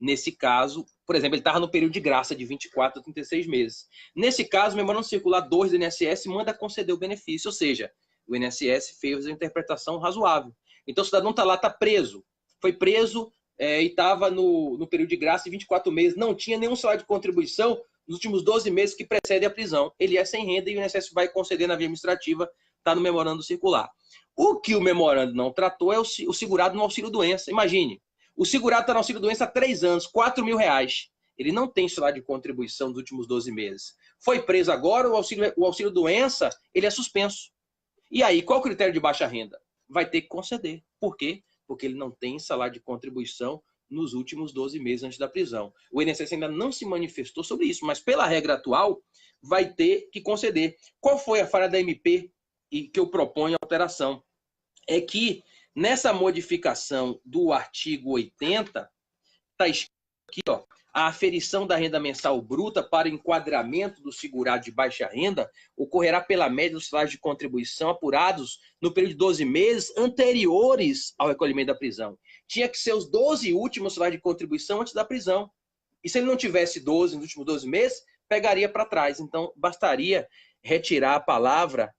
nesse caso, por exemplo, ele estava no período de graça de 24 a 36 meses. Nesse caso, o memorando circular 2 do INSS manda conceder o benefício, ou seja, o INSS fez a interpretação razoável. Então o cidadão está lá, está preso, foi preso, e estava no período de graça de 24 meses, não tinha nenhum salário de contribuição nos últimos 12 meses que precedem a prisão. Ele é sem renda e o INSS vai conceder na via administrativa, está no memorando circular. O que o memorando não tratou é o segurado no auxílio-doença. Imagine, o segurado está no auxílio-doença há 3 anos, R$4.000. Ele não tem salário de contribuição nos últimos 12 meses. Foi preso agora, o auxílio-doença, ele é suspenso. E aí, qual o critério de baixa renda? Vai ter que conceder. Por quê? Porque ele não tem salário de contribuição nos últimos 12 meses antes da prisão. O INSS ainda não se manifestou sobre isso, mas pela regra atual, vai ter que conceder. Qual foi a falha da MP e que eu proponho alteração? É que nessa modificação do artigo 80, está escrito aqui, ó, a aferição da renda mensal bruta para enquadramento do segurado de baixa renda ocorrerá pela média dos salários de contribuição apurados no período de 12 meses anteriores ao recolhimento da prisão. Tinha que ser os 12 últimos salários de contribuição antes da prisão. E se ele não tivesse 12 nos últimos 12 meses, pegaria para trás. Então, bastaria retirar a palavra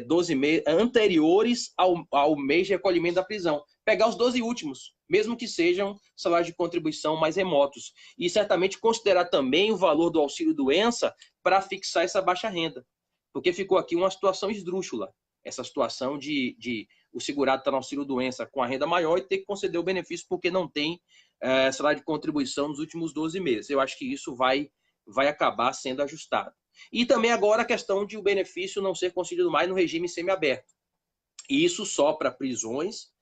12 meses anteriores ao mês de recolhimento da prisão. Pegar os 12 últimos, mesmo que sejam salários de contribuição mais remotos. E certamente considerar também o valor do auxílio-doença para fixar essa baixa renda. Porque ficou aqui uma situação esdrúxula. Essa situação de o segurado estar no auxílio-doença com a renda maior e ter que conceder o benefício porque não tem salário de contribuição nos últimos 12 meses. Eu acho que isso vai acabar sendo ajustado. E também agora a questão de o benefício não ser concedido mais no regime semiaberto. E isso só para prisões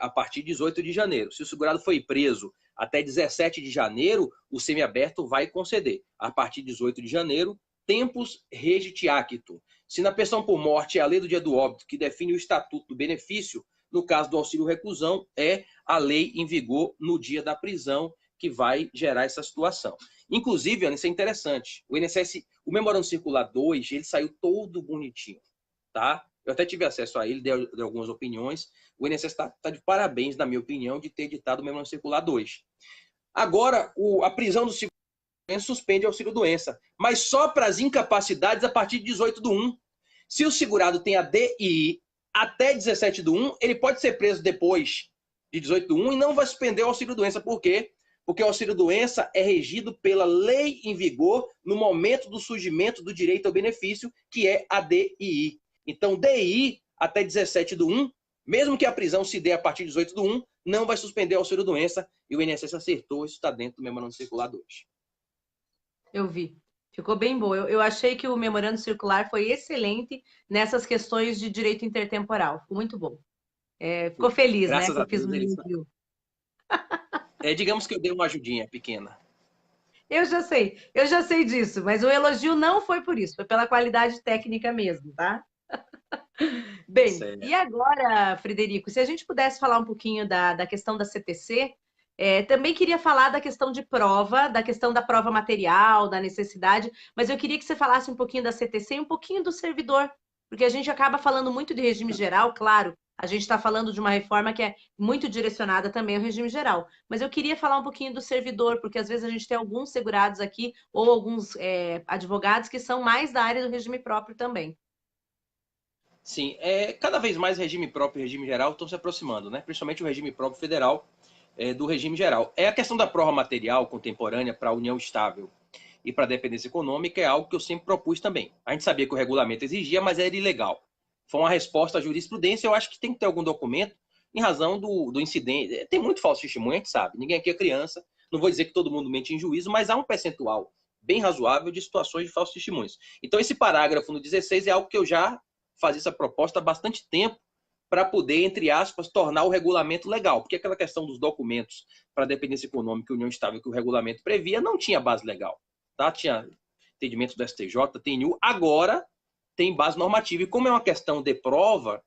a partir de 18 de janeiro. Se o segurado foi preso até 17 de janeiro, o semiaberto vai conceder. A partir de 18 de janeiro, tempus regit actu. Se na pensão por morte é a lei do dia do óbito que define o estatuto do benefício, no caso do auxílio reclusão, é a lei em vigor no dia da prisão que vai gerar essa situação. Inclusive, Ana, isso é interessante. O INSS, o memorando circular 2, ele saiu todo bonitinho, tá? Eu até tive acesso a ele, dei algumas opiniões. O INSS está de parabéns, na minha opinião, de ter editado o memorando circular 2. Agora, a prisão do seguro suspende o auxílio-doença, mas só para as incapacidades a partir de 18/1. Se o segurado tem a DI até 17/1, ele pode ser preso depois de 18/1 e não vai suspender o auxílio-doença. Por quê? Porque o auxílio-doença é regido pela lei em vigor no momento do surgimento do direito ao benefício, que é a DII. Então, DI até 17/1, mesmo que a prisão se dê a partir de 18/1, não vai suspender o auxílio-doença, e o INSS acertou, isso está dentro do memorando circular 2. Eu vi. Ficou bem boa. Eu achei que o memorando circular foi excelente nessas questões de direito intertemporal. Ficou muito bom. Ficou feliz, né? Graças Que a eu fiz Deus, um eles... review. digamos que eu dei uma ajudinha pequena. Eu já sei disso, mas o elogio não foi por isso, foi pela qualidade técnica mesmo, tá? Bem, Certo. e agora, Frederico, se a gente pudesse falar um pouquinho da questão da CTC, também queria falar da questão de prova, da questão da prova material, da necessidade, mas eu queria que você falasse um pouquinho da CTC e um pouquinho do servidor, porque a gente acaba falando muito de regime geral, claro, a gente está falando de uma reforma que é muito direcionada também ao regime geral, mas eu queria falar um pouquinho do servidor, porque às vezes a gente tem alguns segurados aqui, ou alguns advogados que são mais da área do regime próprio também. Sim, cada vez mais regime próprio e regime geral estão se aproximando, né? Principalmente o regime próprio federal do regime geral. A questão da prova material contemporânea para a união estável e para a dependência econômica é algo que eu sempre propus também. A gente sabia que o regulamento exigia, mas era ilegal. Foi uma resposta à jurisprudência. Eu acho que tem que ter algum documento em razão do incidente. Tem muito falso testemunho, a gente sabe. Ninguém aqui é criança. Não vou dizer que todo mundo mente em juízo, mas há um percentual bem razoável de situações de falsos testemunhos. Então, esse parágrafo no 16 é algo que eu já fazia essa proposta há bastante tempo para poder, entre aspas, tornar o regulamento legal. Porque aquela questão dos documentos para dependência econômica e união estável que o regulamento previa não tinha base legal. Tá? Tinha entendimento do STJ, TNU, agora tem base normativa. E como é uma questão de prova,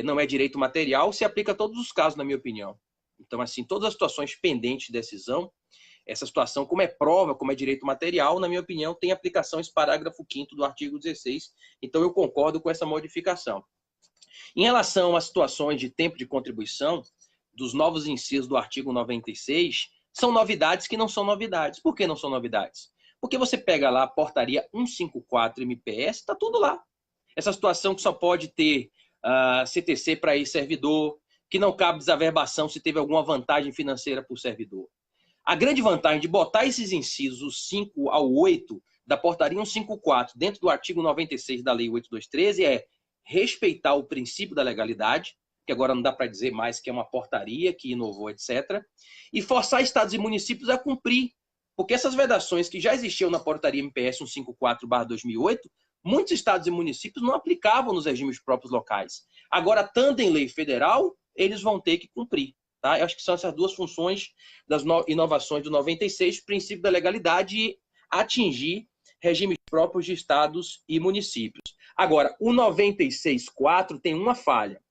não é direito material, se aplica a todos os casos, na minha opinião. Então, assim, todas as situações pendentes de decisão, essa situação, como é prova, como é direito material, na minha opinião, tem aplicação esse parágrafo 5º do artigo 16. Então, eu concordo com essa modificação. Em relação às situações de tempo de contribuição, dos novos incisos do artigo 96, são novidades que não são novidades. Por que não são novidades? Porque você pega lá a portaria 154 MPS, está tudo lá. Essa situação que só pode ter CTC para ex-servidor, que não cabe desaverbação se teve alguma vantagem financeira para o servidor. A grande vantagem de botar esses incisos, os 5 ao 8, da portaria 154, dentro do artigo 96 da Lei 8213, é respeitar o princípio da legalidade, que agora não dá para dizer mais que é uma portaria que inovou, etc., e forçar estados e municípios a cumprir. Porque essas vedações que já existiam na portaria MPS 154/2008, muitos estados e municípios não aplicavam nos regimes próprios locais. Agora, estando em lei federal, eles vão ter que cumprir. Tá? Eu acho que são essas duas funções das inovações do 96, princípio da legalidade e atingir regimes próprios de estados e municípios. Agora, o 96.4 tem uma falha.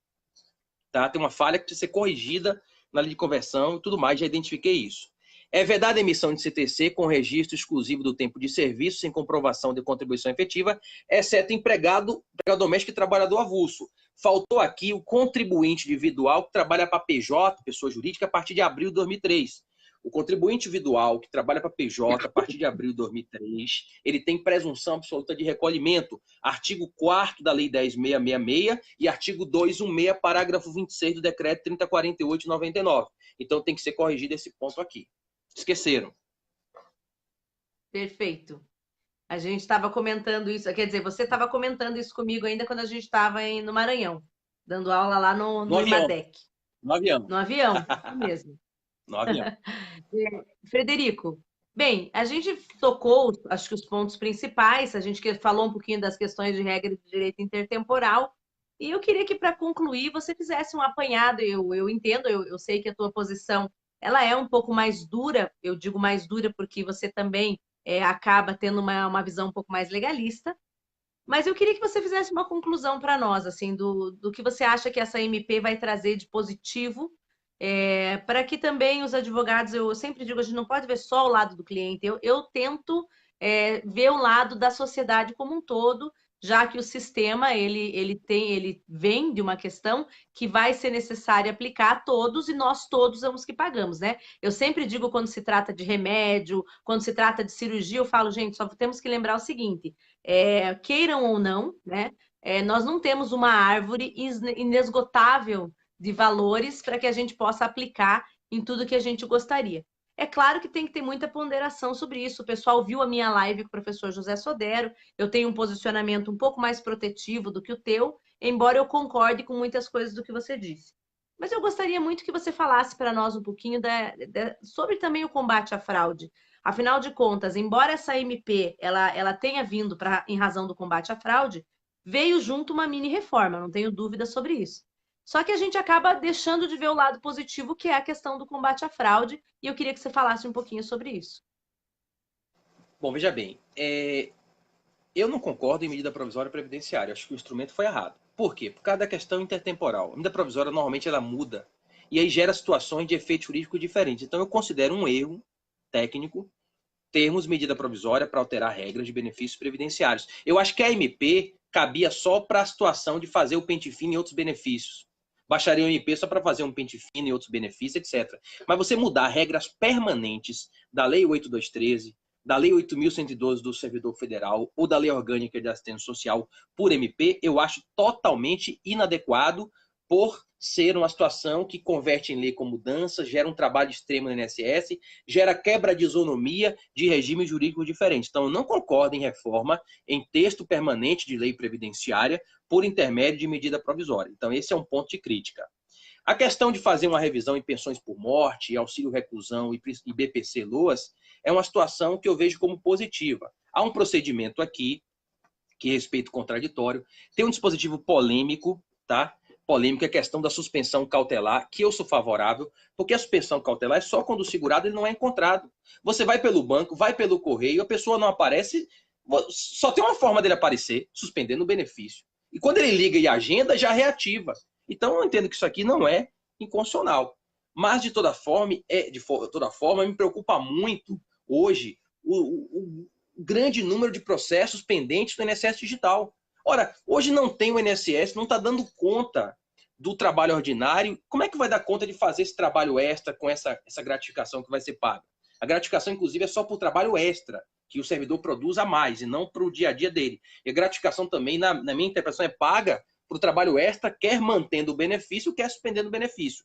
Tá? Tem uma falha que precisa ser corrigida na lei de conversão e tudo mais, já identifiquei isso. É vedada a emissão de CTC com registro exclusivo do tempo de serviço, sem comprovação de contribuição efetiva, exceto empregado doméstico e trabalhador avulso. Faltou aqui o contribuinte individual que trabalha para PJ, pessoa jurídica, a partir de abril de 2003. O contribuinte individual que trabalha para PJ a partir de abril de 2003, ele tem presunção absoluta de recolhimento. Artigo 4º da Lei 10.666 e artigo 216, parágrafo 26 do Decreto 3048 de 99. Então tem que ser corrigido esse ponto aqui. Esqueceram. Perfeito. A gente estava comentando isso, quer dizer, você estava comentando isso comigo ainda quando a gente estava no Maranhão, dando aula lá no avião. IMADEC. No avião. No avião, isso mesmo. No avião. Frederico, bem, a gente tocou, acho que os pontos principais, a gente falou um pouquinho das questões de regra de direito intertemporal, e eu queria que, para concluir, você fizesse um apanhado. Eu entendo, eu sei que a tua posição ela é um pouco mais dura, eu digo mais dura porque você também acaba tendo uma visão um pouco mais legalista, mas eu queria que você fizesse uma conclusão para nós, assim, do que você acha que essa MP vai trazer de positivo, para que também os advogados, eu sempre digo, a gente não pode ver só o lado do cliente, eu tento ver o lado da sociedade como um todo, já que o sistema ele vem de uma questão que vai ser necessário aplicar a todos e nós todos somos que pagamos, né? Eu sempre digo quando se trata de remédio, quando se trata de cirurgia, eu falo, gente, só temos que lembrar o seguinte, queiram ou não, né? Nós não temos uma árvore inesgotável de valores para que a gente possa aplicar em tudo que a gente gostaria. É claro que tem que ter muita ponderação sobre isso. O pessoal viu a minha live com o professor José Sodero, eu tenho um posicionamento um pouco mais protetivo do que o teu, embora eu concorde com muitas coisas do que você disse. Mas eu gostaria muito que você falasse para nós um pouquinho sobre também o combate à fraude. Afinal de contas, embora essa MP ela tenha vindo em razão do combate à fraude, veio junto uma mini reforma, não tenho dúvida sobre isso. Só que a gente acaba deixando de ver o lado positivo, que é a questão do combate à fraude, e eu queria que você falasse um pouquinho sobre isso. Bom, veja bem, eu não concordo em medida provisória previdenciária. Acho que o instrumento foi errado. Por quê? Por causa da questão intertemporal. A medida provisória, normalmente, ela muda. E aí gera situações de efeito jurídico diferentes. Então, eu considero um erro técnico termos medida provisória para alterar regras de benefícios previdenciários. Eu acho que a MP cabia só para a situação de fazer o pente fino e outros benefícios. Baixaria o MP só para fazer um pente fino e outros benefícios, etc. Mas você mudar regras permanentes da Lei 8213, da Lei 8.112 do Servidor Federal ou da Lei Orgânica de Assistência Social por MP, eu acho totalmente inadequado por ser uma situação que converte em lei com mudança, gera um trabalho extremo no INSS, gera quebra de isonomia de regimes jurídicos diferentes. Então, eu não concordo em reforma em texto permanente de lei previdenciária por intermédio de medida provisória. Então, esse é um ponto de crítica. A questão de fazer uma revisão em pensões por morte, auxílio reclusão e BPC-LOAS é uma situação que eu vejo como positiva. Há um procedimento aqui, que respeito contraditório, tem um dispositivo polêmico, tá? Polêmica é a questão da suspensão cautelar, que eu sou favorável, porque a suspensão cautelar é só quando o segurado ele não é encontrado. Você vai pelo banco, vai pelo correio, a pessoa não aparece, só tem uma forma dele aparecer, suspendendo o benefício. E quando ele liga e agenda, já reativa. Então, eu entendo que isso aqui não é inconstitucional. Mas, de toda forma, me preocupa muito, hoje, o grande número de processos pendentes do INSS digital. Ora, hoje não tem o INSS, não está dando conta do trabalho ordinário. Como é que vai dar conta de fazer esse trabalho extra com essa gratificação que vai ser paga? A gratificação, inclusive, é só por trabalho extra, que o servidor produz a mais, e não para o dia a dia dele. E a gratificação também, na minha interpretação, é paga para o trabalho extra, quer mantendo o benefício, quer suspendendo o benefício.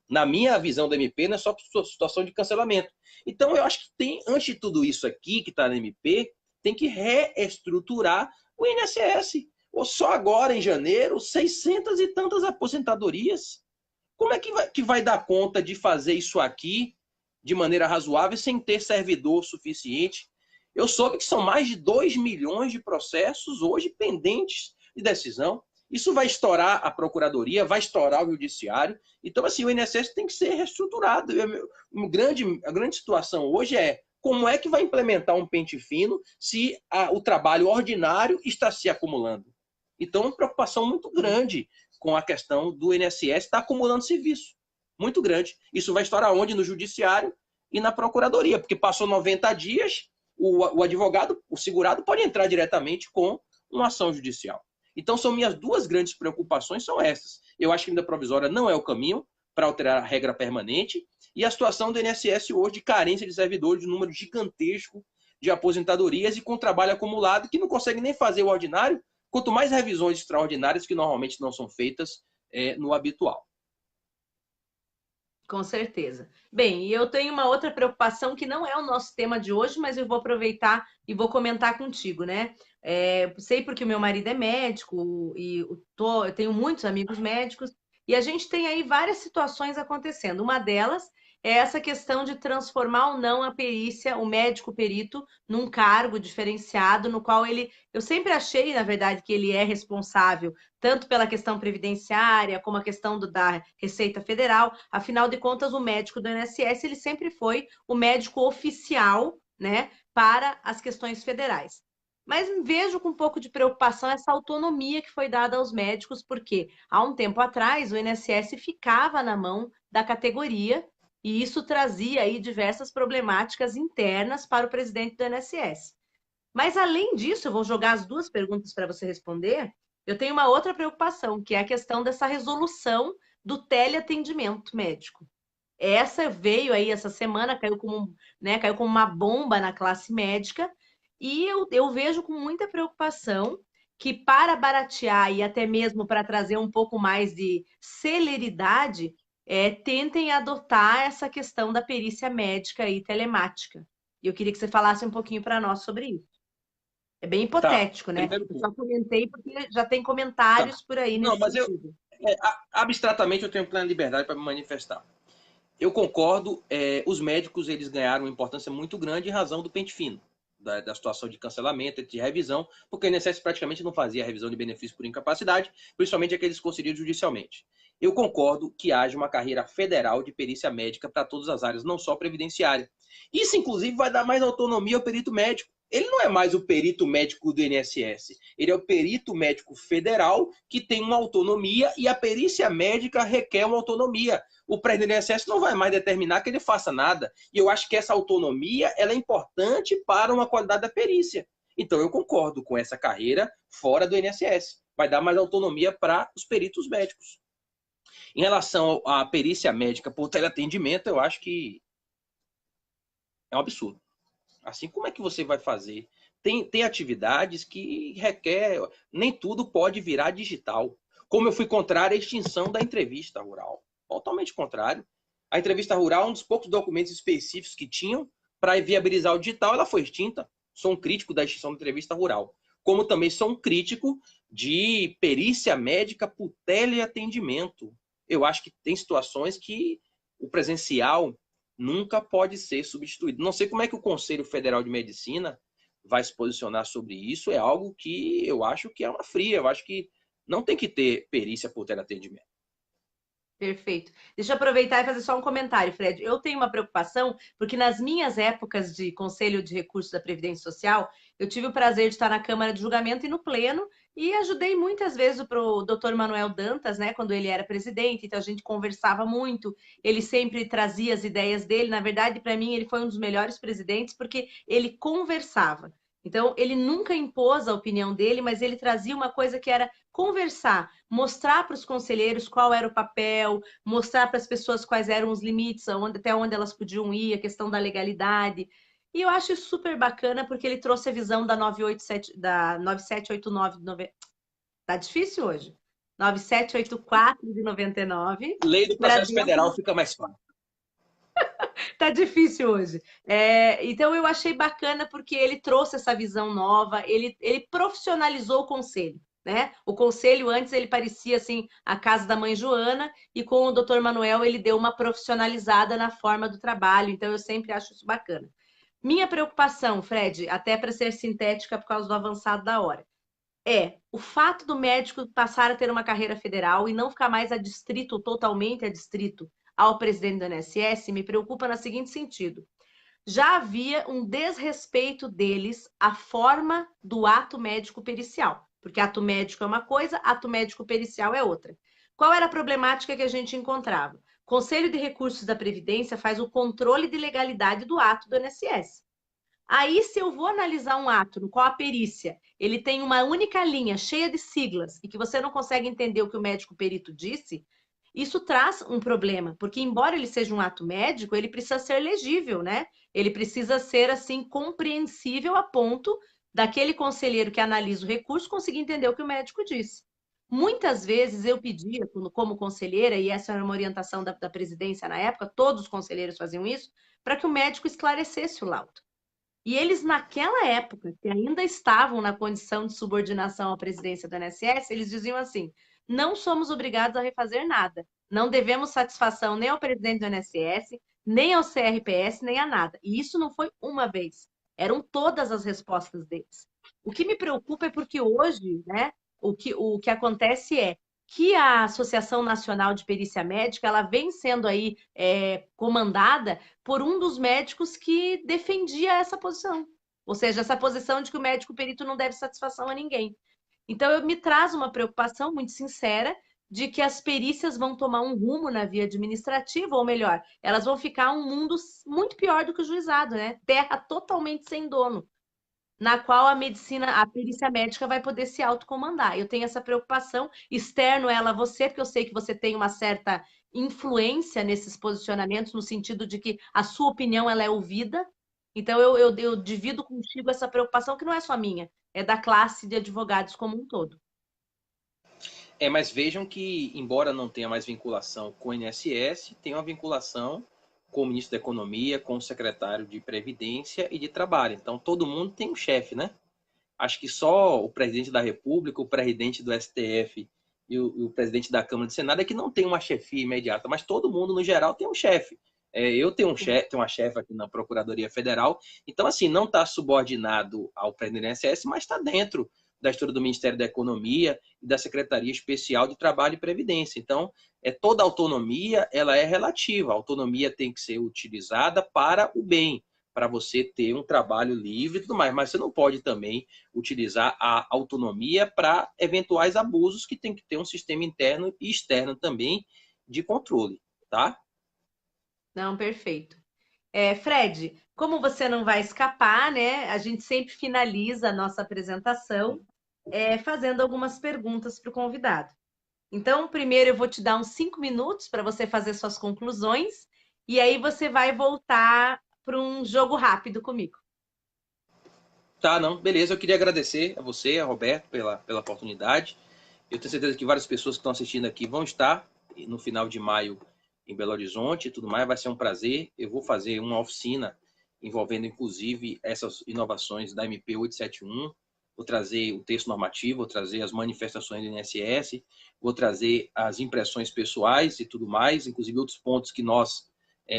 Na minha visão da MP, não é só por situação de cancelamento. Então, eu acho que tem, antes de tudo isso aqui que está na MP, tem que reestruturar o INSS. Ou só agora, em janeiro, 600 e tantas aposentadorias. Como é que vai dar conta de fazer isso aqui de maneira razoável sem ter servidor suficiente? Eu soube que são mais de 2 milhões de processos hoje pendentes de decisão. Isso vai estourar a Procuradoria, vai estourar o Judiciário. Então, assim, o INSS tem que ser reestruturado. A grande situação hoje é como é que vai implementar um pente fino se o trabalho ordinário está se acumulando. Então, é uma preocupação muito grande com a questão do INSS estar acumulando serviço. Muito grande. Isso vai estourar onde? No Judiciário e na Procuradoria, porque passou 90 dias, o advogado, o segurado, pode entrar diretamente com uma ação judicial. Então, são minhas duas grandes preocupações, são essas. Eu acho que a medida provisória não é o caminho para alterar a regra permanente, e a situação do INSS hoje de carência de servidores, de número gigantesco de aposentadorias e com trabalho acumulado que não consegue nem fazer o ordinário, quanto mais revisões extraordinárias que normalmente não são feitas no habitual. Com certeza. Bem, e eu tenho uma outra preocupação que não é o nosso tema de hoje, mas eu vou aproveitar e vou comentar contigo, né? Sei porque o meu marido é médico e eu tenho muitos amigos médicos e a gente tem aí várias situações acontecendo. Uma delas é essa questão de transformar ou não a perícia, o médico perito, num cargo diferenciado, no qual eu sempre achei, na verdade, que ele é responsável tanto pela questão previdenciária, como a questão da Receita Federal. Afinal de contas, o médico do INSS, ele sempre foi o médico oficial, né, para as questões federais. Mas vejo com um pouco de preocupação essa autonomia que foi dada aos médicos, porque há um tempo atrás o INSS ficava na mão da categoria e isso trazia aí diversas problemáticas internas para o presidente do INSS. Mas além disso, eu vou jogar as duas perguntas para você responder. Eu tenho uma outra preocupação, que é a questão dessa resolução do teleatendimento médico. Essa veio aí essa semana, caiu como uma bomba na classe médica, e eu vejo com muita preocupação que para baratear e até mesmo para trazer um pouco mais de celeridade, tentem adotar essa questão da perícia médica e telemática. E eu queria que você falasse um pouquinho para nós sobre isso. É bem Tá, hipotético, né? primeiro Eu ponto. só comentei porque já tem Tá. comentários por aí Não, nesse mas sentido. abstratamente eu tenho plena liberdade para me manifestar. Eu concordo, os médicos eles ganharam uma importância muito grande em razão do pente fino, da situação de cancelamento, de revisão, porque o INSS praticamente não fazia revisão de benefício por incapacidade, principalmente aqueles concedidos judicialmente. Eu concordo que haja uma carreira federal de perícia médica para todas as áreas, não só previdenciária. Isso, inclusive, vai dar mais autonomia ao perito médico. Ele não é mais o perito médico do INSS, ele é o perito médico federal que tem uma autonomia e a perícia médica requer uma autonomia. O presidente do INSS não vai mais determinar que ele faça nada. E eu acho que essa autonomia ela é importante para uma qualidade da perícia. Então eu concordo com essa carreira fora do INSS. Vai dar mais autonomia para os peritos médicos. Em relação à perícia médica por teleatendimento, eu acho que é um absurdo. Assim, como é que você vai fazer? Tem atividades que requer. Nem tudo pode virar digital. Como eu fui contrário à extinção da entrevista rural. Totalmente contrário. A entrevista rural é um dos poucos documentos específicos que tinham para viabilizar o digital, ela foi extinta. Sou um crítico da extinção da entrevista rural. Como também sou um crítico de perícia médica por teleatendimento. Eu acho que tem situações que o presencial nunca pode ser substituído. Não sei como é que o Conselho Federal de Medicina vai se posicionar sobre isso. É algo que eu acho que é uma fria. Eu acho que não tem que ter perícia por teleatendimento. Perfeito. Deixa eu aproveitar e fazer só um comentário, Fred. Eu tenho uma preocupação, porque nas minhas épocas de Conselho de Recursos da Previdência Social, eu tive o prazer de estar na Câmara de Julgamento e no Pleno, e ajudei muitas vezes o doutor Manuel Dantas, né, quando ele era presidente, então a gente conversava muito, ele sempre trazia as ideias dele. Na verdade, para mim, ele foi um dos melhores presidentes, porque ele conversava. Então, ele nunca impôs a opinião dele, mas ele trazia uma coisa que era conversar, mostrar para os conselheiros qual era o papel, mostrar para as pessoas quais eram os limites, até onde elas podiam ir, a questão da legalidade. E eu acho isso super bacana porque ele trouxe a visão da 987, da 9789, tá difícil hoje. 9784 de 99 Lei do para processo dentro. federal fica mais fácil. Tá difícil hoje. Então eu achei bacana porque ele trouxe essa visão nova, ele profissionalizou o conselho. Né? O conselho antes ele parecia assim a casa da mãe Joana e com o Dr. Manuel ele deu uma profissionalizada na forma do trabalho, então eu sempre acho isso bacana. Minha preocupação, Fred, até para ser sintética por causa do avançado da hora, é o fato do médico passar a ter uma carreira federal e não ficar mais adstrito, totalmente adstrito ao presidente do INSS, me preocupa no seguinte sentido. Já havia um desrespeito deles à forma do ato médico pericial, porque ato médico é uma coisa, ato médico pericial é outra. Qual era a problemática que a gente encontrava? O Conselho de Recursos da Previdência faz o controle de legalidade do ato do INSS. Aí, se eu vou analisar um ato no qual a perícia ele tem uma única linha cheia de siglas e que você não consegue entender o que o médico perito disse, isso traz um problema, porque embora ele seja um ato médico, ele precisa ser legível, né? Ele precisa ser assim compreensível a ponto daquele conselheiro que analisa o recurso conseguir entender o que o médico disse. Muitas vezes eu pedia, como conselheira, e essa era uma orientação da presidência na época, todos os conselheiros faziam isso, para que o médico esclarecesse o laudo. E eles, naquela época, que ainda estavam na condição de subordinação à presidência do INSS, eles diziam assim: não somos obrigados a refazer nada. Não devemos satisfação nem ao presidente do INSS, nem ao CRPS, nem a nada. E isso não foi uma vez. Eram todas as respostas deles. O que me preocupa é porque hoje, né, o que acontece é que a Associação Nacional de Perícia Médica ela vem sendo aí comandada por um dos médicos que defendia essa posição. Ou seja, essa posição de que o médico perito não deve satisfação a ninguém. Então, me traz uma preocupação muito sincera de que as perícias vão tomar um rumo na via administrativa, ou melhor, elas vão ficar um mundo muito pior do que o juizado, né? Terra totalmente sem dono, na qual a medicina, a perícia médica vai poder se autocomandar. Eu tenho essa preocupação, externo ela a você, porque eu sei que você tem uma certa influência nesses posicionamentos, no sentido de que a sua opinião ela é ouvida. Então, eu divido contigo essa preocupação, que não é só minha, é da classe de advogados como um todo. Mas vejam que, embora não tenha mais vinculação com o INSS, tem uma vinculação com o ministro da Economia, com o secretário de Previdência e de Trabalho. Então, todo mundo tem um chefe, né? Acho que só o presidente da República, o presidente do STF e o presidente da Câmara do Senado é que não tem uma chefia imediata, mas todo mundo, no geral, tem um chefe. Eu tenho tenho uma chefe aqui na Procuradoria Federal, então, assim, não está subordinado ao presidente do INSS, mas está dentro da estrutura do Ministério da Economia e da Secretaria Especial de Trabalho e Previdência. Então, toda autonomia ela é relativa. A autonomia tem que ser utilizada para o bem, para você ter um trabalho livre e tudo mais, mas você não pode também utilizar a autonomia para eventuais abusos, que tem que ter um sistema interno e externo também de controle, tá? Não, perfeito. Fred, como você não vai escapar, né? A gente sempre finaliza a nossa apresentação fazendo algumas perguntas para o convidado. Então, primeiro eu vou te dar uns 5 minutos para você fazer suas conclusões e aí você vai voltar para um jogo rápido comigo. Tá, não, beleza. Eu queria agradecer a você, a Roberto, pela oportunidade. Eu tenho certeza que várias pessoas que estão assistindo aqui vão estar no final de maio em Belo Horizonte e tudo mais. Vai ser um prazer. Eu vou fazer uma oficina envolvendo, inclusive, essas inovações da MP 871. Vou trazer o texto normativo, vou trazer as manifestações do INSS, vou trazer as impressões pessoais e tudo mais, inclusive outros pontos que nós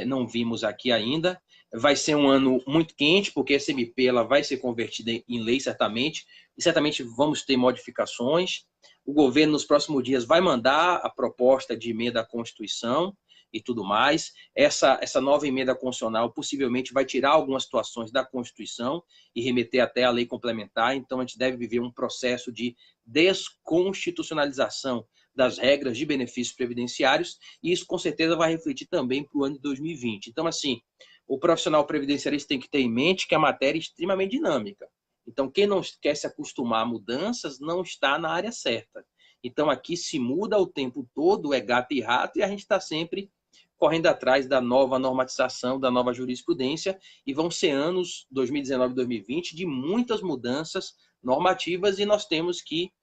não vimos aqui ainda. Vai ser um ano muito quente, porque essa MP ela vai ser convertida em lei, certamente, e certamente vamos ter modificações. O governo, nos próximos dias, vai mandar a proposta de emenda à Constituição e tudo mais. Essa nova emenda constitucional possivelmente vai tirar algumas situações da Constituição e remeter até a lei complementar. Então, a gente deve viver um processo de desconstitucionalização das regras de benefícios previdenciários, e isso com certeza vai refletir também para o ano de 2020. Então, assim, o profissional previdenciarista tem que ter em mente que a matéria é extremamente dinâmica. Então, quem não quer se acostumar a mudanças não está na área certa. Então, aqui se muda o tempo todo, é gato e rato, e a gente está sempre correndo atrás da nova normatização, da nova jurisprudência, e vão ser anos 2019 e 2020 de muitas mudanças normativas, e nós temos que